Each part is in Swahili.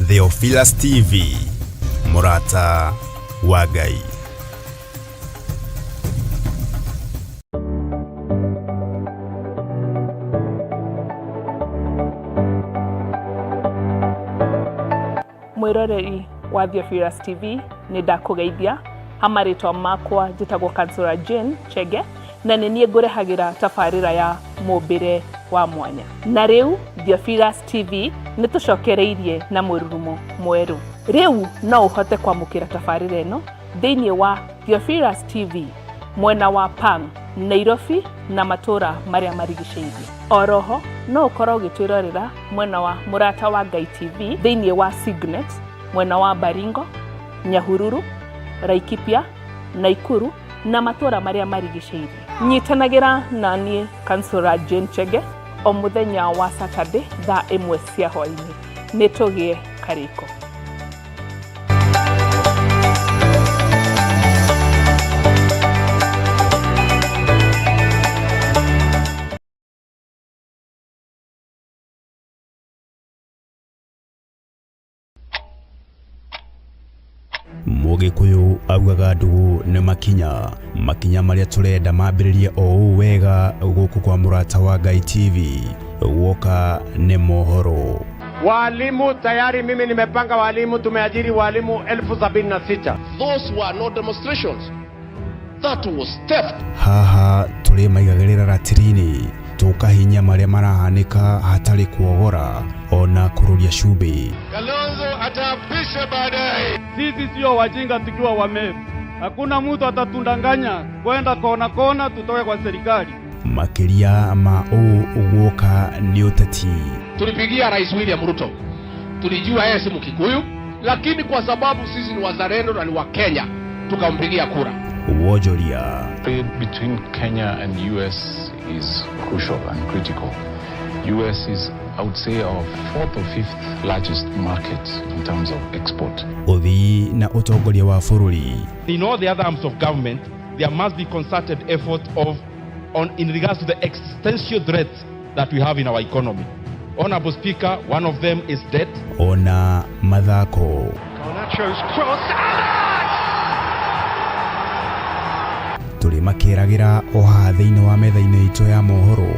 Theophilus TV, Murata wa Ngai. Mwiroreri wa Theophilus TV ni ndakugeithia hamaritwa makwa njitagwo Kansura Jane Chege na nenie ngurehagira tafarira ya mumbire wa mwanya. Na riu Theophilus TV nitucokereirie na mururumo mweru. Riu no uhote kwamukira tafarira eno thiini wa Theophilus TV mwena wa Pang, Nairobi na matura maria marigiceirie. Oroho no ukorwo gitwirorera mwena wa Murata wa Ngai TV thiini wa Signet mwena wa Baringo, Nyahururu, Laikipia, Naikuru na matura maria marigiceirie. Nyitanagira nani Kansura Jane Chege o muthenya wa Saturday thaa 1 cia hwaini. Nitugie kariko. Mugikuyu augaga ndugu ne makinya maria turenda mambiririe o wega guku kwa Murata wa Ngai TV woka ne mohoro. Walimu tayari mimi nimepanga walimu, tumeajiri walimu 76,000. Those were not demonstrations. That was theft. Haha tuli maigagirira ratirini tukahinya maria marahanika hatari kuogora ona kururia shubi. Kalonzo atapisha baadaye. Sisi sio wajinga tukiwa wamevu. Hakuna mtu atatundanganya kwenda kona tutoke kwa serikali. Makiria ma uwoka ni uteti. Tulipigia Rais William Ruto. Tulijua yeye si Mkikuyu, lakini kwa sababu sisi ni wazalendo na ni wa Kenya, tukampigia kura. Wojoria. Trade between Kenya and US is crucial and critical. US is, I would say, our 4th or 5th largest market in terms of export. Othi na utongoria wa fururi. In all the other arms of government, there must be concerted effort in regards to the existential threats that we have in our economy. Honorable Speaker, one of them is debt. Ona mathako. Garnacho's cross. Tuli makiragira oha thiini wa metha-ini itu ya mohoro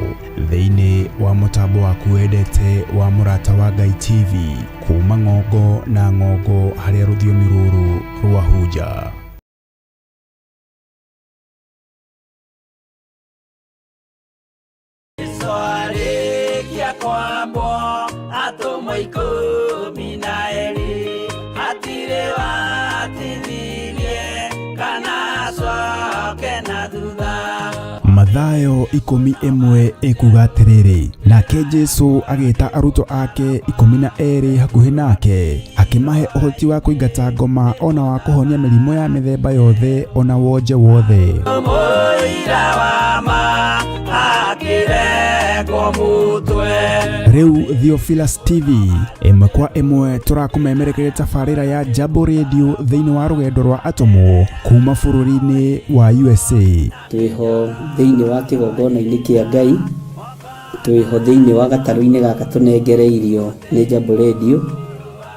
thiini wa mutambo wa kuendete wa Murata wa Ngai TV kuma ng'ongo na ng'ongo haria ruthiomi ruru rwahuja. Mathayo 11 ekuga atiriri, nake Jesu agita aruto ake 12 hakuhi nake akimahe uhoti wa kuingata ngoma ona wa kuhonia mirimo ya mithemba yothe ona wonje wothe. Riu Theophilus TV emwe kwa emwe turakumemerekere tafarira ya Jambo Radio thiini wa rugendo rwa atomo kuma bururi-ini wa USA. Twiho thiini wa kigongona-ini kia Ngai, twiho thiini wa gataru-ini gaka tunengereirio ni Jambo Radio.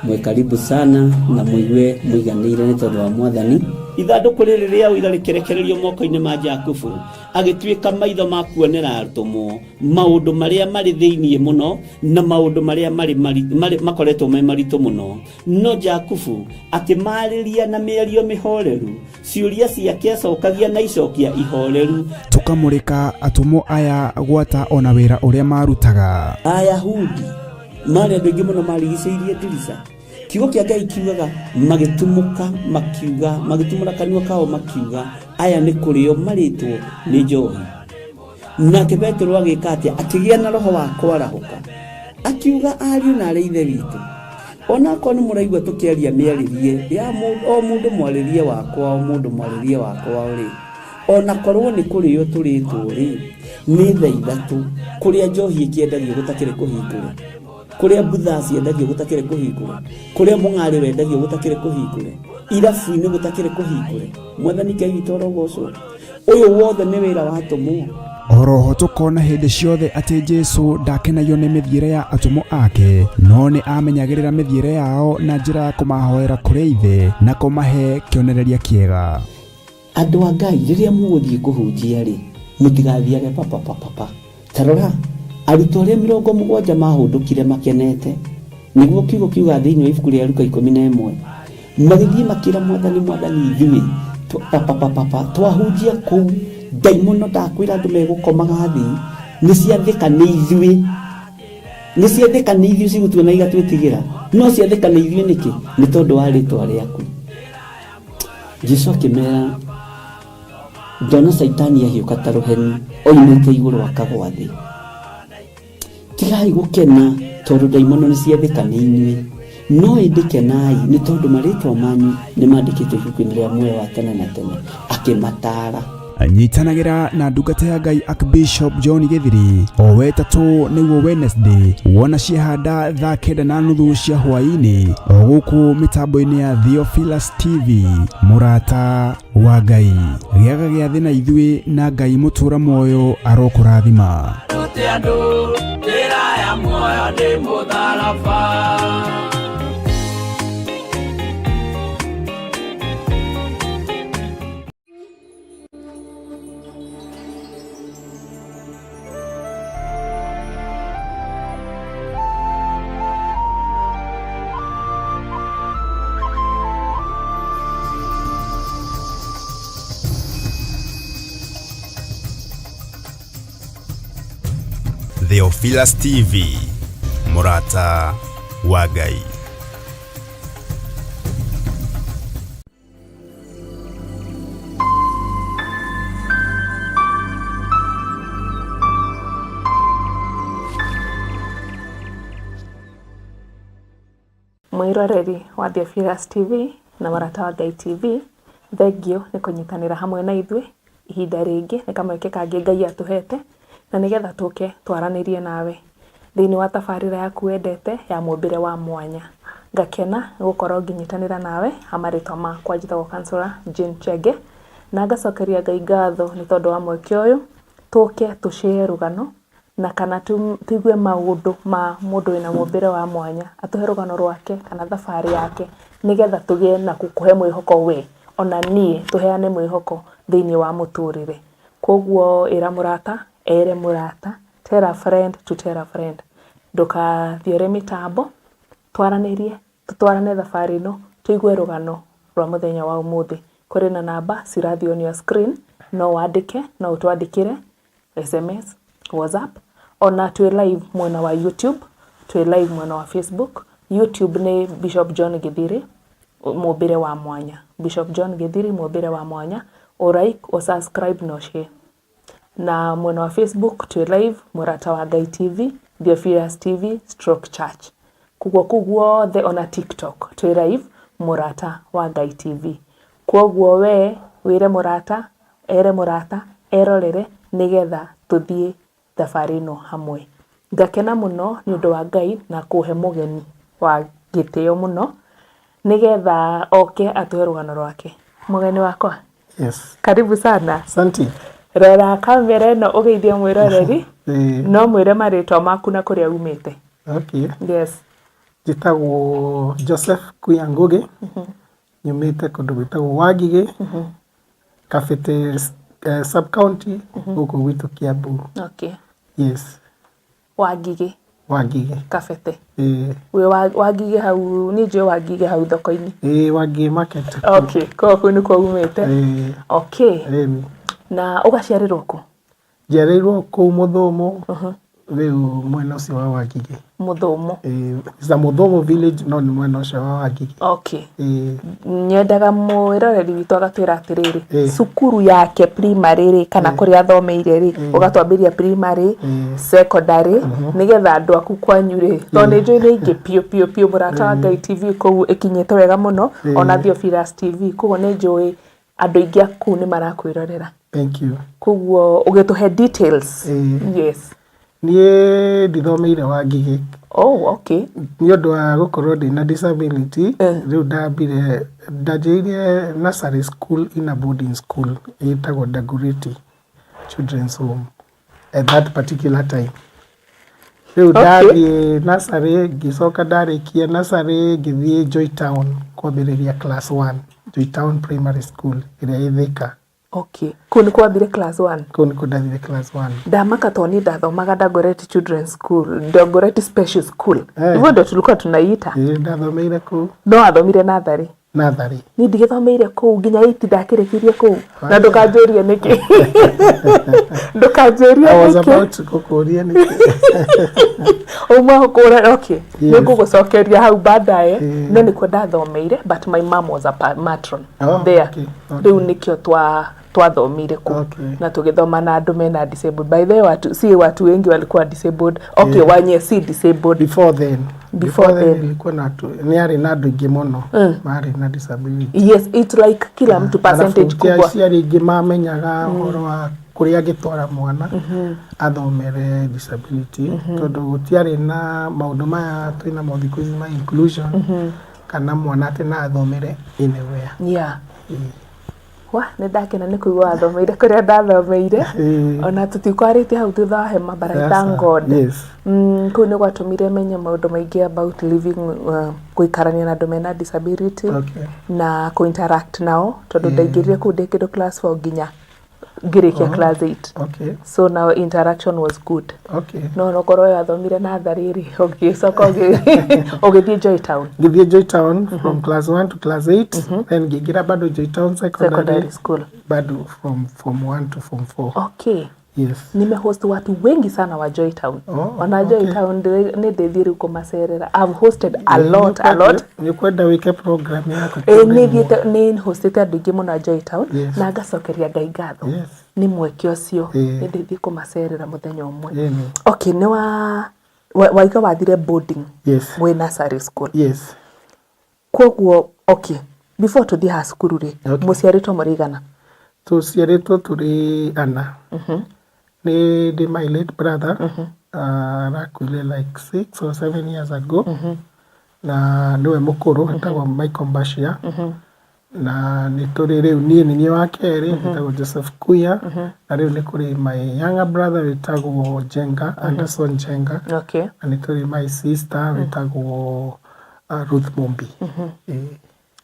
Mwe karibu sana na muigue muiganire ni tondu wa Mwathani. Ithanduku riri ria uira rikerekererio moko-ini ma Jakubu agituika maitho ma kuonera arutumo maundu maria mari thiini muno na maundu maria mari makoretwo me maritu muno. No Jakubu akimariria na mĩario mĩhoreru, ciuria ciake acokagia na icokia ihoreru. Tukamurika atumo aya gwata ona wira uria marutaga. Ayahudi mari andu aingi muno marigiceirie ndirica. Kiugo kia Ngai kiugaga magitumuka makiuga, magitumura kanua kao makiuga aya ni kurio maritwo ni njohi. Nake Petro agika atia akigia na roho wa kwarahuka akiuga ariu na ithe witu. Ona ko ni muraigwa tukiaria miaririe ya mundu mwaririe wakwa o mundu mwaririe wakwa uri. Ona korwo ni kurio turitwo ri ni thaa ithatu kuria njohi ikiendagio gutakire kuhingura. Kuria butha ciendagio gutakire kuhingura. Kuria mung'ari wendagio gutakire kuhingura. Irabu-ini gutakire kuhingura. Mwathani Ngai witũ arogocwo. Uyu wothe ni wira wa atomo. oroho tukona hindi ciothe ati Jesu ndakenagio ni mithiire ya atumo ake no ni amenyagirira mithiire yao na njira ya kumahoera kuri ithe na kumahe kionereria kiega. Andu a Ngai riria muguthie kuhunjia ri mutigathiage papa tarora arutwo aria 70 mahundukire makenete niguo kiugo kiuga thiini wa ibuku ria Luka 11 magithie makira mwathani ithuĩ papa twahunjia kuu daimono ndakwira andu megukomaga thi ni ciathika ni ithuĩ cigutuona igatwĩtigĩra no ciathika ni ithuĩ niki ni tondu wa rĩtwa rĩaku. Jesu akĩmera ndona Saitani ahiũka ta rũheni oimĩte igũrũ akagwa thĩ. Tigai gũkena tondũ daimono nĩ ciathĩka nĩ inyuĩ no ĩndĩkenai nĩ tondũ marĩtwa manyu nĩ mandĩkĩtwo ibuku-inĩ rĩa muoyo wa tene na tene. Akĩmataara anyitanagira na ndungata ya Ngai Archbishop John Githiri o wetatu niguo Wednesday wona ciehanda thaa 9:30 cia hwaini o gũkũ mitambo-inĩ ya Theophilus TV murata wa Ngai gĩaga gĩa thĩ na ithuĩ na Ngai mũtũra muoyo arokũrathima. Theophilus TV murata wa Ngai. Mwiroreri wa Theophilus TV na murata wa Ngai TV, thengio ni kunyitanira hamwe na ithuĩ ihinda ringi ni kamweke kangi Ngai atuhete na nigetha tuke twaranirie nawe thiini wa tabarira yaku wendete ya mumbire wa mwanya. Ngakena gukorwo nginyitanira nawe amaritwa makwa njitagwo Councillor Jane Chege na ngacokeria Ngai ngatho ni tondu wa mweke uyu tuke tushare rugano na kana tuigue maundu ma mundu wina mumbire wa mwanya atuhe rugano rwake kana thabari yake nigetha tugie na kukuhe mwihoko we ona nie tuheane mwihoko thiini wa muturire. Koguo ira murata ere murata, tell a friend to tell a friend. Ndukathiore mitambo twaranirie tutwarane thabari ino tuigue rugano rwa muthenya wa umuthi. Kuri na namba cirathi on your screen no wandike no utwandikire SMS WhatsApp ona twi live mwena wa YouTube twi live mwena wa Facebook. YouTube ni Bishop John Githiri mumbire wa mwanya, Bishop John Githiri mumbire wa mwanya. O like o subscribe no share. Na mwena wa Facebook twi live murata wa Ngai TV, Theophilus TV / Church. Kuguo the ona TikTok twi live murata wa Ngai TV. Kuguo we wire murata ere murata erorere nigetha tuthie thabari no hamwe. Ngakena muno ni undu wa Ngai na kuhe mugeni wa gitio muno nigetha oke atuhe rugano rwake. Mugeni wakwa, yes, karibu sana. Asante. Rora kamera no ugeithie mwiroreri no mwire maritwa maku na kuria umite. Okay. Yes. Njitagwo Joseph Kuyangugi. Nyumite kundu gwitagwo Wangige. Kafete sub county huko gwitu Kiambu. Okay. Yes. Wangige. Kafete. We Wangige hau ni je Wangige hau thoko-ini. Wangige market. Okay, ko ni ko umite. Okay. Na ugaciarirwo ku? Njiarirwo ku Muthumu. Riu mwena ucio wa Wangige. Muthumu. Is a Muthumu village no ni mwena ucio wa Wangige. Okay. Nyendaga mwiroreri witu agatwira atiriri cukuru yake primary kana kuria athomeire ri ugatwambiria primary secondary nigetha andu aku kwanyure to ni njui ni ingi pio murata wa Ngai TV kou ikinyete wega muno ona Theophilus TV kugo ni njui andu ingi aku ni marakwirorera. Thank you. Kuguo ugituhe details. Yes. Nie ndithomeire Wangige. Oh, okay. Ni undu wa gukorwo ndina disability riu ndambire ndanjirie nursery school in a boarding school itagwo Dagoretti Children's Home. at that particular time. Rĩu ndathiĩ nursery ngĩcoka ndarĩkia nursery ngĩthiĩ Joytown kwambĩrĩria class 1 Joytown Primary School ĩrĩa ĩ Thika. Okay. Kũu nĩ kwambire class 1? Kũu nĩ ndathire class 1. Ndamaka toni ndathomaga Dagoretti Children's School, Dagoretti Special School. Hivyo ndio tulikuwa tunaiita. Ndathomeire kũu. No athomire natharĩ? Natharĩ. Ni ndigithomeire kũu nginya 8 ndakĩrĩkirie kũu. Na ndũkanjũrie nĩkĩ. Ndũkanjũrie nĩkĩ. I was about gũkũria nĩkĩ. Ũmahũkũra, okay. Nĩngũgũcokeria hau baadaye. No nĩkuo ndathomeire, but my mom was a matron there. Rĩu nĩkĩo twathomire kũu. Na tũgĩthoma na andũ mena disabled. By the way, watu wengi walikuwa disabled. Okay, wanye si disabled. Before then ilikuwa na niari na andũ ingĩ mũno mari na disability. Yes, it's like kila mtu percentage kubwa. Aciari ingĩ mamenyaga ũhoro wa kũrĩa angĩtwara mwana athomere disability tondũ gũtiarĩ na maũndũ maya twĩna mo thikũ ici ma inclusion kana mwana atĩ na athomere anywhere. Yeah. Nĩ ndakena nĩ kũigua athomeire kũrĩa ndathomeire. Ona tũtikwarĩte hau thutha wa hema, but I thank God. Kũu nĩ gwatũmire menye maũndũ maingĩ about living, gũikarania na andũ mena disability na kũ-interact nao tondũ ndaingĩrire kũu ndĩ kĩndũ class 4 nginya ngĩrĩkia class 8. So now interaction was good. No nokorwo yathomire natharĩ rĩ ũgĩcoka ũgĩthiĩ Joytown. Ngĩthiĩ Joytown from class 1 to class 8, then ngĩingĩra bado Joytown secondary school bado from form 1 to form 4. Okay. Yes. Nimehost watu wengi sana wa Joytown. Wana Joytown nĩ ndĩthiĩ rĩu kũmacerera. I've hosted a lot. Nĩ kwenda wĩke program yako. Nĩ hostete andũ aingĩ mũno a Joytown na ngacokeria Ngai ngatho. Nĩ mweke ũcio nĩ ndĩthiĩ kũmacerera mũthenya ũmwe. Okay, nĩ waiga wathire boarding mwĩ nursery school. Yes. Kwoguo, okay, before tũthiĩ ha cukuru rĩ mũciarĩtwo mũrĩigana? Tũciarĩtwo tũrĩ ana. Nĩ my late brother arakuire like 6 or 7 years ago. Na niwe mũkũrũ etagwo Michael Mbashia. Na nĩ tũrĩ rĩu niĩ wa kerĩ etagwo Joseph Kuya. Na rĩu nĩ kũrĩ my younger brother etagwo Jenga, Anderson Jenga. Na nĩ tũrĩ my sister etagwo Ruth Mombi.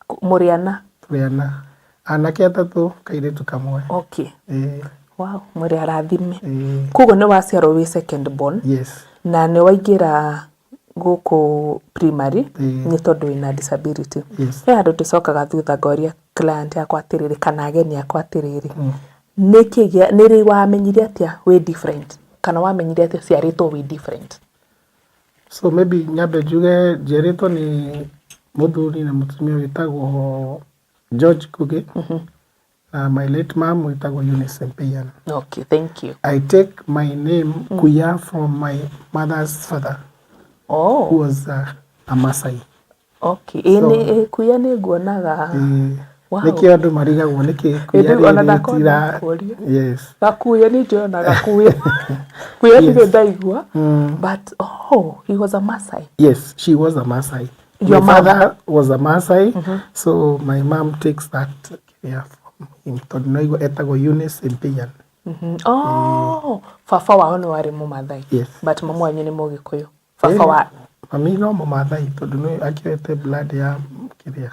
Mũrĩ ana? Tũrĩ ana. Anake atatũ, kairĩtu kamwe. Okay. Wow, mũrĩ arathime. Kwoguo nĩ waciarwo wĩ second born. Yes. Na nĩ waingĩra gũkũ primary nĩ tondũ wĩna disability. He andũ tũcokaga thutha ngoria client yakwa atĩrĩrĩ kana ageni akwa atĩrĩrĩ. Nĩ rĩ wamenyire atĩa wĩ different? Kana wamenyire atĩa ciarĩtwo wĩ different? So maybe nyambe njuge njiarĩtwo nĩ mũthuri na mũtumia wĩtagwo George Kuge. My late mom wĩtagwo Eunice Mpian. Okay, thank you. I take my name Kuya from my mother's father. Who was a Masai. Okay. Kuya nĩ nguonaga. Nĩkĩ andũ marigagwo nĩkĩ Kuya rĩtira. Yes. Gakuya nĩ njona Gakuya. Kuya nĩ ndaigua. But he was a Masai. Yes, she was a Masai. My father was a Masai, so my mom takes that from him. Tondũ no etagwo Eunice Mpian. Baba wao nĩ warĩ Mũmathai. Yes. But mama wanyu nĩ Mũgĩkũyũ. Baba wa mami no Mũmathai tondũ nĩ akĩoete blood ya kĩrĩa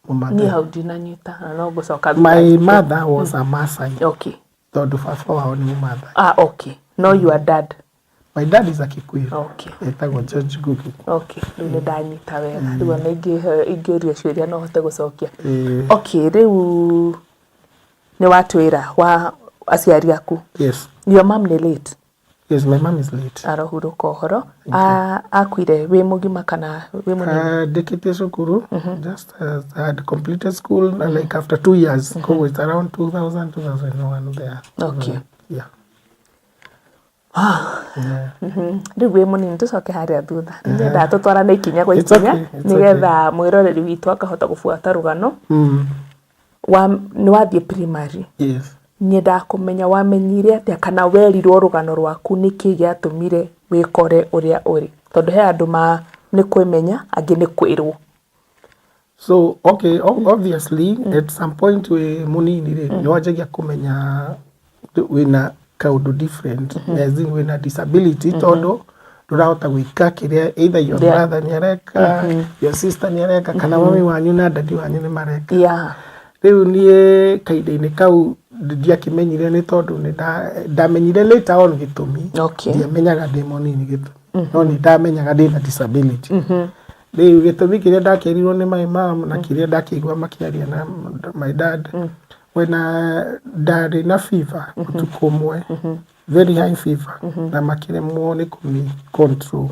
Mũmathai. Niĩ hau ndinanyita na no ngũcoka. My mother was a Masai. Okay. Tondũ baba wao nĩ Mũmathai. Okay. No your dad. My dad is a Kikuyu. Okay. Etagwo George Gugi. Okay. Nĩ ndanyita wega. Rĩu ona ingĩũria ciũria no hote gũcokia. Okay, rĩu nĩ watwĩra wa aciari aku. Yes. Your mom nĩ late? Yes, my mom is late. Arahurũka ũhoro. Akuire wĩ mũgima kana wĩ mũnini? Ndĩkĩtie cukuru. Just I had completed school like after 2 years. So it's around 2001 there. Okay. Yeah. Rĩu wĩ mũnini tũcoke harĩa thutha. Nĩnda tũtwarane ikinya gwa ikinya nĩgetha mwĩroreri witũ akahota gũbuata rũgano. Nĩ wathiĩ primary. Yes. Nyenda kũmenya wamenyire atĩa kana werirwo rũgano rwaku nĩkĩ gĩatũmire wĩkore ũrĩa ũrĩ, tondũ he andũ nĩ kwĩmenya angĩ nĩ kwĩrwo. So okay, obviously at some point we munini nĩ wanjagia kũmenya wĩna kaundu different as in wina disability tondu ndurahota gwika kiria either your brother ni areka your sister ni areka kana mami wanyu na dadi wanyu ni mareka riu nie kaida-ini kau ndiakimenyire ni tondu ni ndamenyire later on gitumi ndiamenyaga ndi munini gitumi no ni ndamenyaga ndi na disability riu gitumi kiria ndakerirwo ni my mom na kiria ndakigwa makiaria na my dad when ndari na fever utukumwe very high fever na makiremwo ni kumi control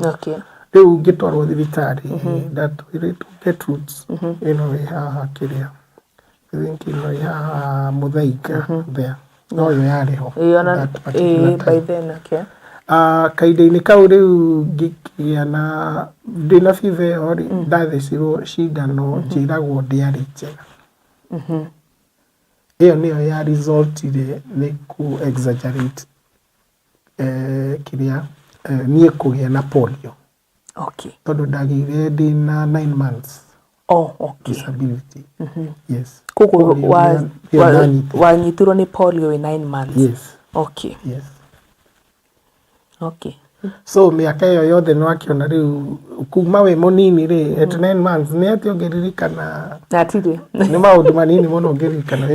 riu ngitwarwo thibitari that we to get roots haha kiria thinking ya Muthaiga there no yo yariho by then kaida-ini kau riu ngikia na ndina fever ori ndathecirwo cindano njiragwo ndiari njega iyo niyo ya resultire ni ku exaggerate kiria nie kugia na polio tondu ndagire ndina 9 months disability yes kuko wanyitirwo ni polio in 9 months yes so miaka iyo yothe nwakiona riu kuma we munini ri at 9 months ni ati ongeririkana atiri ni maundu manini muno ongeririkana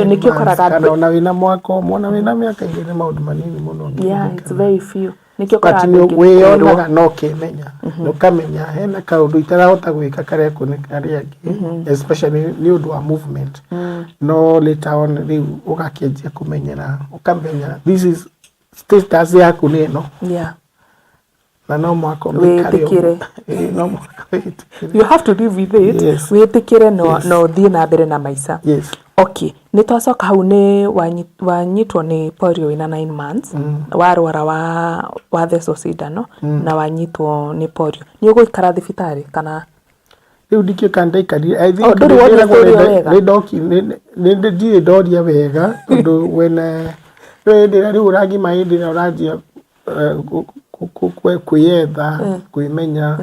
ni kio koraga kana ona wina mwako mwana wina miaka ingĩ ni maundu manini muno it's very few ni kio koraga we onaga no kimenya no kamenya hena kaundu itarahota gwika karia kuni karia angi especially ni undu wa movement no later on riu ugakianjia kumenyera ukamenya this is status yaku ni no na no mwako witikire you have to live with it witikire no thie na mbere na maica ni twacoka hau ni wanyitwo ni polio ina 9 months warwara wa thecwo cindano na wanyitwo ni polio ni uguikara thibitari kana riu ndikio kandaikari I think ni ndoria wega tondu wena riu uragima indira urajia kwiyetha kwimenya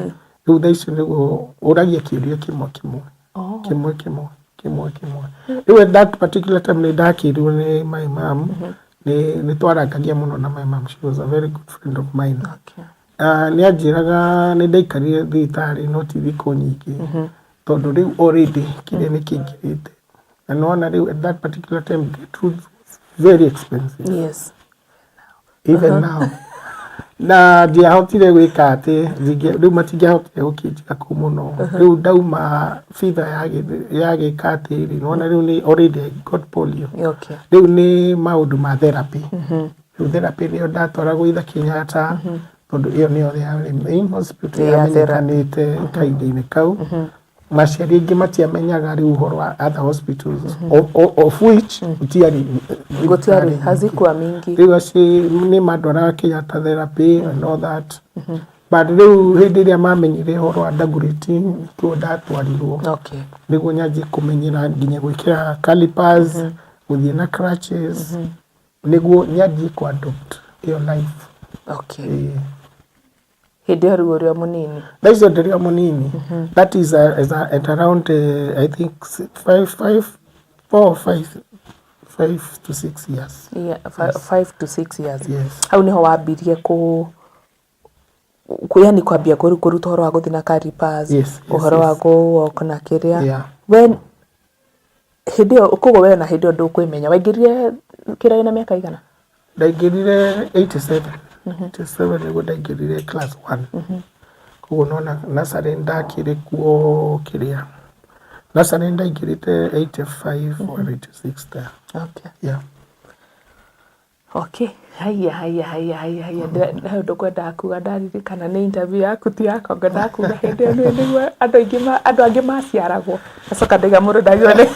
riu thaicio niguo uragia kiuria kimwe riu at that particular time ni ndakirirwo ni my mom ni twarangagia muno na my mom. She was a very good friend of mine. Ni anjiraga ni ndaikarire thibitari no ti thikũ nyingĩ tondu riu already kiria ni kingirite na nona riu at that particular time Gertrude very expensive even now na ndiahotire gwika ati riu matingĩahotire gũkĩnjiga kũu mũno riu ndauma fever yagĩka atĩrĩ nona riu ni already I got polio riu ni maundu ma therapy riu therapy nĩyo ndatwaragwo itha Kenyatta tondu iyo niyo ya main hospital yamenyekanĩte kaida-inĩ kau maciari aingĩ matiamenyaga riu uhoro wa other hospitals of which gutiari hazikuwa mingi riu aci ni mandwaraga Kenyatta therapy and all that but riu hindi iria mamenyire uhoro wa Dagoretti tuo ndatwarirwo niguo nyanjie kumenyera nginya gwikira calipers guthie na crutches niguo nyanjie ku adopt iyo life hindi iyo uri munini thaicio ndiri munini that is at around I think 5 to 6 years 5 to 6 years au niho wambirie yani kwambia kuruta uhoro wa guthina calipers uhoro wa walk na kiria when hindi iyo kugo we na hindi iyo ndukwimenya waingirire kirayo na miaka igana ndaingirire 87 niguo ndaingirire class 1 koguo nona nursery ndakire kuo kiria nursery ndaingirite 85 or 86 there haya ndio kwenda kuga ndaririkana ni interview yaku ti yako ngenda kuga hindi iyo niguo andu angi maciaragwo acoka ndaiga mundu ndagione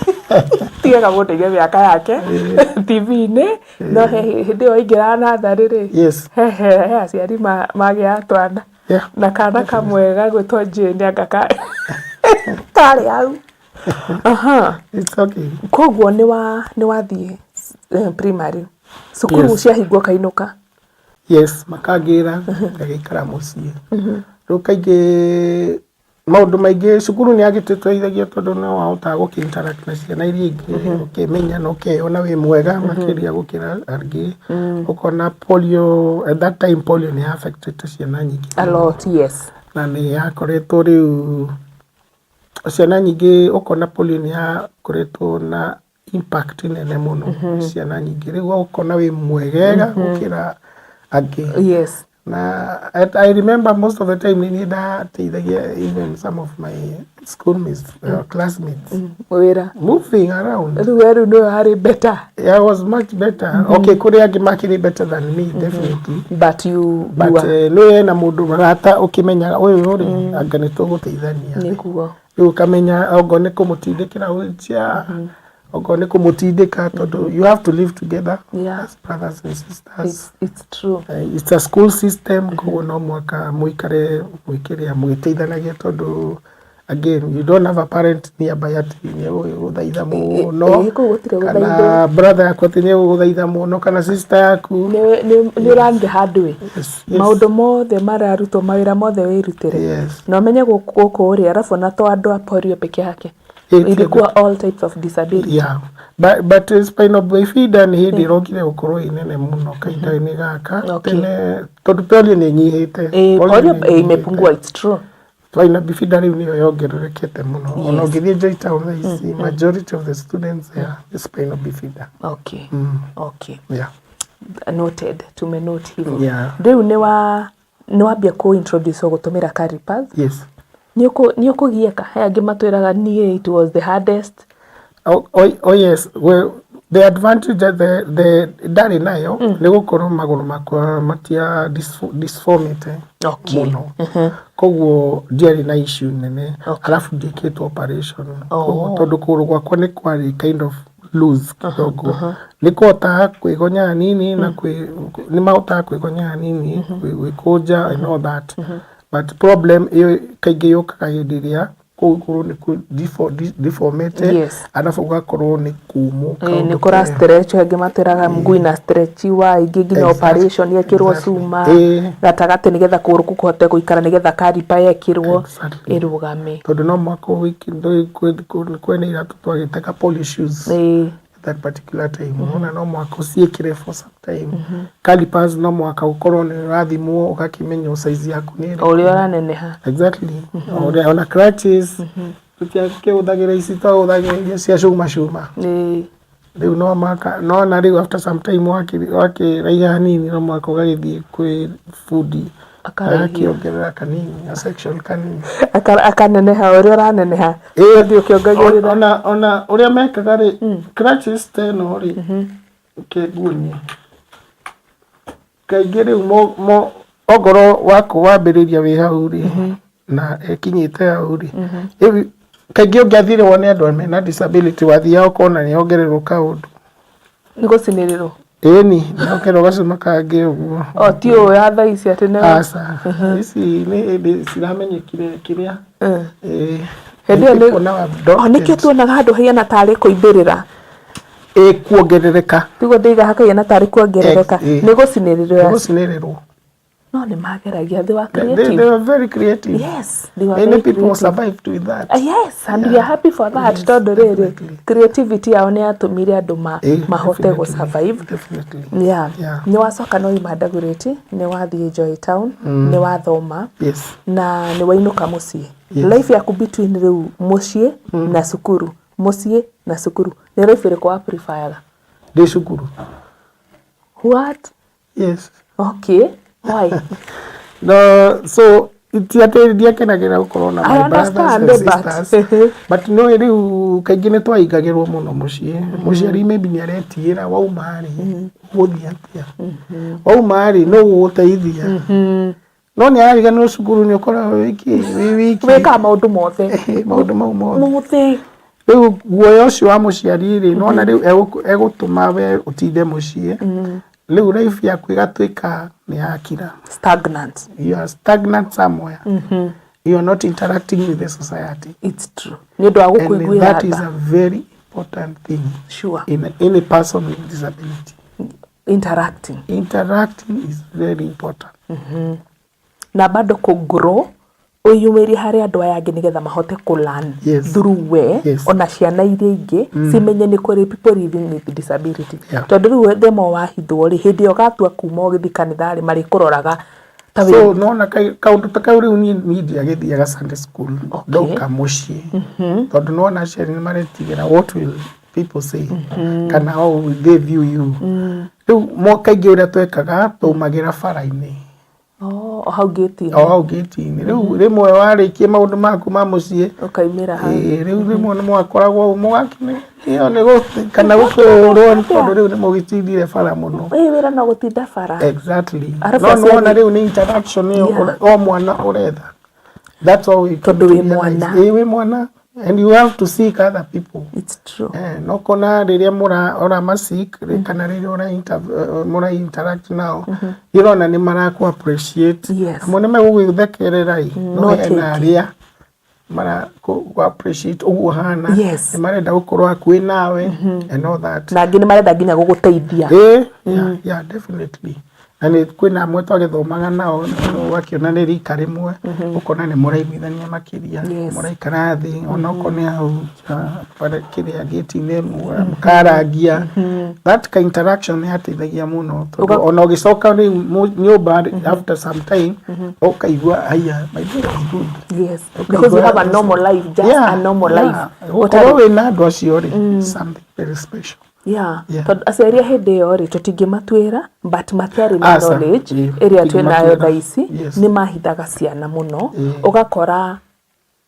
tigaga guteiga miaka yake TV-ini no hindi iyo ingira natharĩ ri he aciari magia twana na kana kamwe gagwĩtwo Jane angaka kari au it's okay koguo ni wathie primary cukuru ciahingwo kainuka makangira ngagikara muciĩ riu kaingĩ maundu maingi cukuru ni agitutweithagia tondu no wahota guki interact na ciana iria ingi ukimenya no ukiona wi mwega makiria gukira angi ukona polio at that time polio ni affected ciana nyingi a lot, yes, na ni yakoretwo riu ciana nyingi ukona polio ni yakoretwo na impact nene muno ciana nyingi riu ukona wi mwegega gukira angi. Yes. Na I remember most of the time ni teithagia even some of my schoolmates, classmates, moving around. Riu no hari better. I was much better. Okay, kuri angi makiri better than me, definitely. But you no na mundu marata ukimenya uyu ri anga ni tuguteithania. Nikuo. Riu kamenya ogo ni kumutindikira wheelchair. Ogo ni kumutindika tondu you have to live together as brothers and sisters. It's true. It's a school system ko no mwaka muikare muikiria mwiteithanagia tondu again you don't have a parent nearby at ni uthaitha muno kana brother yako tini uthaitha muno kana sister yaku ni urange handwe maundu mothe mararutwo mawira mothe wirutire no menye guku uri arafu na to andu a polio peke yake ilikuwa all types of disability. Yeah, but spinal bifida ni hindi rogire gukorwo inene muno kainda-ini gaka tene tondu polio ni nyihite polio imepungua. It's true. Spinal bifida riu niyo yongererekete muno ona ngithie Joytown ici majority of the students are spinal bifida. Okay. Okay, yeah, noted, tumenote hivyo. Riu ni wambia ku introduce gutumira carry pass. Yes. Ni ukugieka angi matwiraga ni it was the hardest. Oh yes, well the advantage that the dari nayo ni gukorwo maguru makwa matia disformity muno koguo ndiari na issue nene alafu ndikitwo operation koguo tondu kuru gwakwa ni kwari kind of loose kidogo nikota kwigonya nini na ni mahota kwigonya nini gwikuja and all that but problem iyo kaingi yukaga hindi iria kuguru ni ku deformated alafu ugakorwo ni kumu ni kora stretch angi materaga mguu na stretch wa ingi nginya operation yekirwo cuma gatagate nigetha kuguru kuhote guikara nigetha karipa yekirwo irugame tondu no mwako wiki ndo kwene iratu twagiteka polish shoes that particular time ona no mwaka uciikire for some time calipers no mwaka ukorwo ni rathimwo ukakimenya size yaku ni uri oraneneha exactly uri ona crutches tukiake udhagira ici to udhagira cia cuma riu no mwaka no na riu after some time wake raiha hanini no mwaka ugagithie kwi food akiongerera kanini a sexual kanini akaneneha uri oraneneha ndio kiongagirira ona uria mekaga ri crutches teno ri kegunie kaigire mo ogoro wako wambiriria wi hau ri na ekinyite hau ri kaingi ungiathire wone andu mena disability wathia ukona ni ongererwo kaundu niguciniriro ni okero gacuma kangi uguo tio ya thaa ici ati ne asa ici ni ciramenyekire kiria hendio ni nikio tuonaga handu hiana tari kuimbirira kuongerereka tigo ndiga hakaina tari kuongerereka niguciniriro no ni mageragia they were creative. They were very creative. Yes, they were many very people creative. survived with that. Yes, and we are happy for that. Tondu riri creativity yao ni yatumire andu mahote go survive. Definitely. Yeah. Ni wacoka no imandaguriti ni wathie Joytown ni wathoma na ni wainuka mucii life yaku between riu mucii na cukuru mucii na cukuru ni life iri kwa prefer de cukuru. What? Yes. Okay. Why? No, so itiateithia kenagira gukorwo na my brothers and sisters but no riu kaingi ni twaingagirwo muno muciari maybe ni aretiira waumari guthia atia waumari no guteithia no ni ariganirwo cukuru ni ukora wiki wika maundu mothe maundu mau mothe riu guoya ucio wa muciari ri no na riu egutuma we utinde mucii riu life yaku igatuika ni yakira stagnant. You are stagnant somewhere. You are not interacting with the society. It's true. And that is a very important thing. Sure. In any person with disability. Interacting is very important. Na bado ku grow uyumĩri harĩ andũ aya angĩ nĩgetha mahote kũlearn through we ona ciana iria ingĩ cimenye nĩ kũrĩ people living with disability tondũ rĩu themo wahithwo rĩ hĩndĩ ĩyo gatua kuma ũgĩthi kanitha rĩ marĩ kũroraga so nona kaundu ta kau riu ni ndiagithiaga Sunday school ndoka muciĩ tondũ nona aciari nĩ maretigira what will people say kana how will they view you riu kaingĩ ũrĩa twekaga taumagira bara-inĩ hau gate-inĩ riu rimwe warĩkie maũndũ maku ma muciĩ ukaimĩra hau riu rimwe nĩ mwakoragwo mũgakine iyo nĩ kana gũkũrwo tondũ riu nĩ mũgĩtindire bara mũno wĩra na gũtinda bara exactly no riu nĩ interaction ĩyo o mwana ũretha that's all we tondũ wĩ mwana and you have to seek other people. It's true. No kona riria ora masik kana riria ora interact now irona ni mara ku appreciate mone megugwethekerera no ena ria mara ku appreciate ugu hana ni marenda gukorwo akui nawe and all that na ngini marenda nginya guguteithia yeah definitely and kwina amwe twagithomaga nao wakiona nĩ rika rĩmwe ukona nĩ mũraiguithania makiria mũraikara thĩ ona ukone hau pale kĩrĩa gate-inĩ mũkarangia that kind interaction nĩ hateithagia mũno ona ũgĩcoka nyũmba after some time ukaigua haya my day is good because you have a normal life just a normal life ũkorwo wĩna andũ acio rĩ something very special tondũ aciari hĩndĩ ĩyo rĩ tũtingĩmatuĩra but matiarĩ na knowledge ĩrĩa twĩnayo thaa ici nĩ mahithaga ciana mũno ũgakora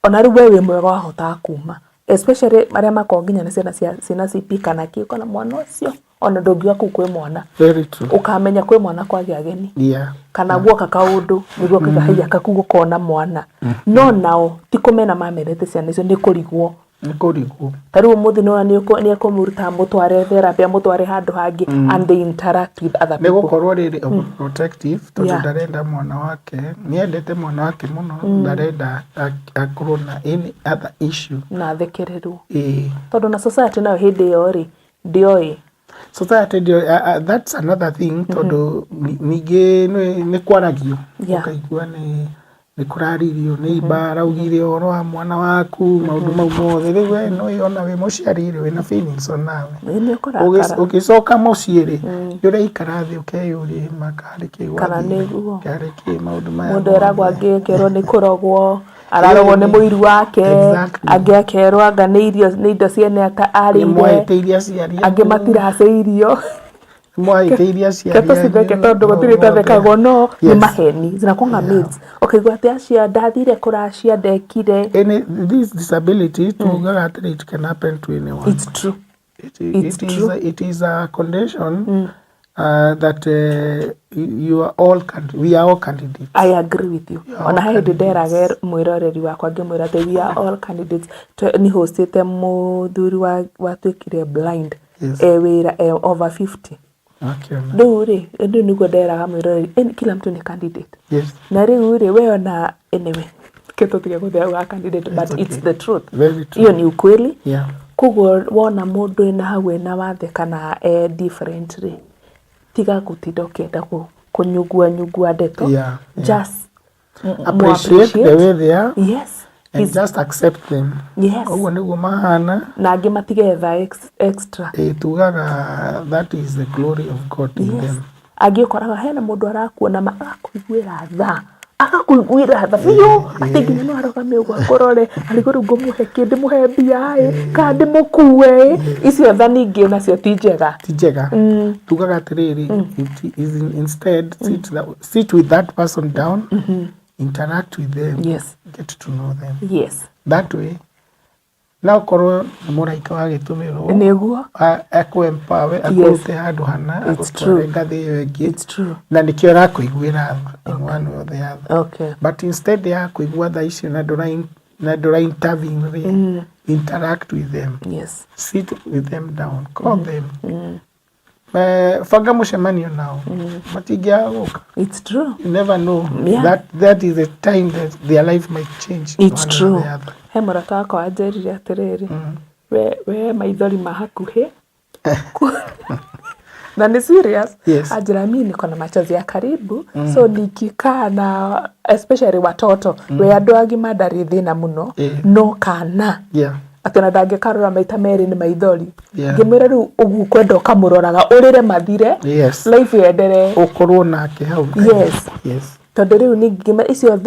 ona rĩu we wĩ mwega wahotaga kuma especially marĩa makoragwo nginya na ciana CP kana kĩko na mwana ũcio ona ndũngiuga kũu kwĩ mwana ũkamenya kwĩ mwana kwagĩa ageni kana guoka kaũndũ nĩguo kĩgahaiya kakugo kona mwana no nao ti kũmena mamenete ciana icio nĩ kũrigwo tariũ mũthĩ nona nĩ ekũmũruta mũtware therapy mũtware handũ hangĩ and they interact with other people nĩgũkorwo rĩrĩ protective tondũ ndarenda mwana wake nĩendete mwana wake mũno ndarenda akorwo na any other issue na thekererwo tondũ na society nayo hĩndĩ ĩyo rĩ ndioĩ society that's another thing tondũ ningĩ nĩ kwaragio ũkaigua nĩ kũraririo nĩ ibara ugire oro wa mwana waku maũndũ mau mothe rĩu we no ona we mũciari rĩ wĩna feelings onawe ũgĩcoka mũciĩ rĩ ũraikara thĩ ũkeyũria makarĩ kĩgwa kana nĩguo karĩ maũndũ maya mũndũ eragwo angĩkerwo nĩ kũrogwo ararogwo nĩ mũiru wake angĩ akerwo anga nĩ indo ciene arĩire angĩ matiracĩirio mwaiteiria ciana tũcitheke tondũ gũtirĩ tathekagwo no nĩ maheni zinakuanga maids ukaigua atĩ acia ndathire kũracia ndekire this disability tugaga atĩ it can happen to anyone. It's true. It is a condition that we are all candidates. I agree with you. Ona hĩndĩ nderaga mwĩroreri wakwa ngĩmwĩra atĩ we are all candidates nĩ hostete mũthuri watwĩkire blind wĩra over 50. Rĩu rĩ nĩguo nderaga mwĩroreri kila mtu nĩ candidate na rĩu rĩ we ona anyway kĩtũtige gũthega candidate but it's the truth hiyo ni ukweli koguo wona mũndũ ena hau ena wathe kana different rĩ tiga gũtinda ũkĩenda kunyugua ndeto just appreciate the way they are and just accept them. Oguo nĩguo mahana na angĩ matigetha extra tugaga that is the glory of God in them. Angĩ ũkoraga hena mũndũ arakuona akakuiguĩra tha biũ atĩ nginya no arogame ũguo akũrore arigwo rĩu ngũmũhe kĩndĩ mũhe mbia kana ndĩmũkue icio tha ningĩ nacio ti njega tugaga atĩrĩrĩ instead sit with that person down interact with them get to know them that way na ukorwo mũraika wa gĩtũmĩrwo nĩguo empower akũrute handũ hana agũtware ngathĩ ĩyo ĩngĩ na nĩkĩo arakũiguĩra in one or the other but instead ya kũigua tha icio na ndũra intervene interact with them sit with them down call them fanga mũcemanio nao matingĩaga gũka. It's true. You never know that is the time that their life might change. It's true. He mũrata wakwa anjĩrire atĩrĩrĩ we maithori ma hakuhĩ Na ni serious. Yes. Ajira mimi niko na machozi ya karibu. So nikikaa na especially watoto we andu agima ndari thina muno no kana. Yeah. Atona ndangĩkarora maita merĩ nĩ maithori. Yeah. Ngĩmwĩra rĩu ũguo kwenda ũkamũroraga ũrĩre mathire. Yes. Life yendere. Ũkorwo nake hau. Yes. Yes. Tondũ rĩu ningĩ icio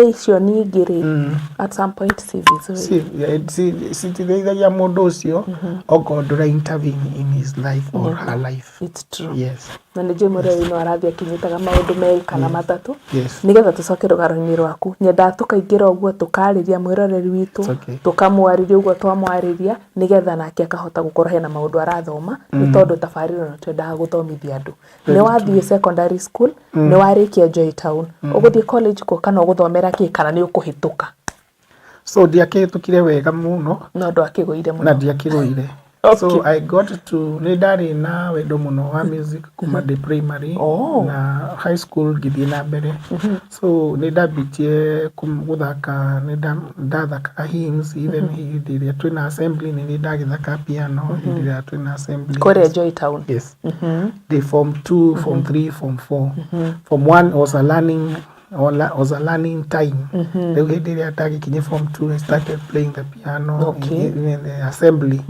icio ningĩ rĩ at some point si vizuri. Citithaithagia mũndũ ũcio okorwo ndũra intervene in his life or her life. It's true. Yes. Na nĩ njĩmũre ino arathi akinyitaga maũndũ merĩ kana matatũ. Yes. Nĩgetha tũcoke rũgaro-inĩ rwaku. Nyendaga tũkaingĩra ũguo tũkarĩria mwĩroreri witũ. Tũkamwarĩria ũguo twamwarĩria nĩgetha nake akahota gũkorwo hena maũndũ arathoma nĩ tondũ tabarĩra ĩno twendaga gũthomithia andũ. Nĩ wathiĩ secondary school, nĩ warĩkia Joy Town. Ũgũthiĩ college ko kana ũgũthomera kĩ kana nĩ ũkũhĩtũka. So ndiakĩhĩtũkire wega mũno. No ndakĩgũire mũno. Na ndiakĩgũire. Okay. So I got to nĩndarĩ na wendo mũno wa music kuma the primary na high school ngĩthiĩ na mbere. So nĩndambitie gũthaka ndathakaga hymns even hĩndĩ ĩrĩa twĩna assembly nĩndagĩthaka piano hĩndĩ ĩrĩa twĩna assembly. Kũrĩa Joy Town. Yes. The form 2, form 3, form 4. Form 1 was a learning time. Rĩu hĩndĩ ĩrĩa ndagĩkinya form 2 I started playing the piano in the assembly.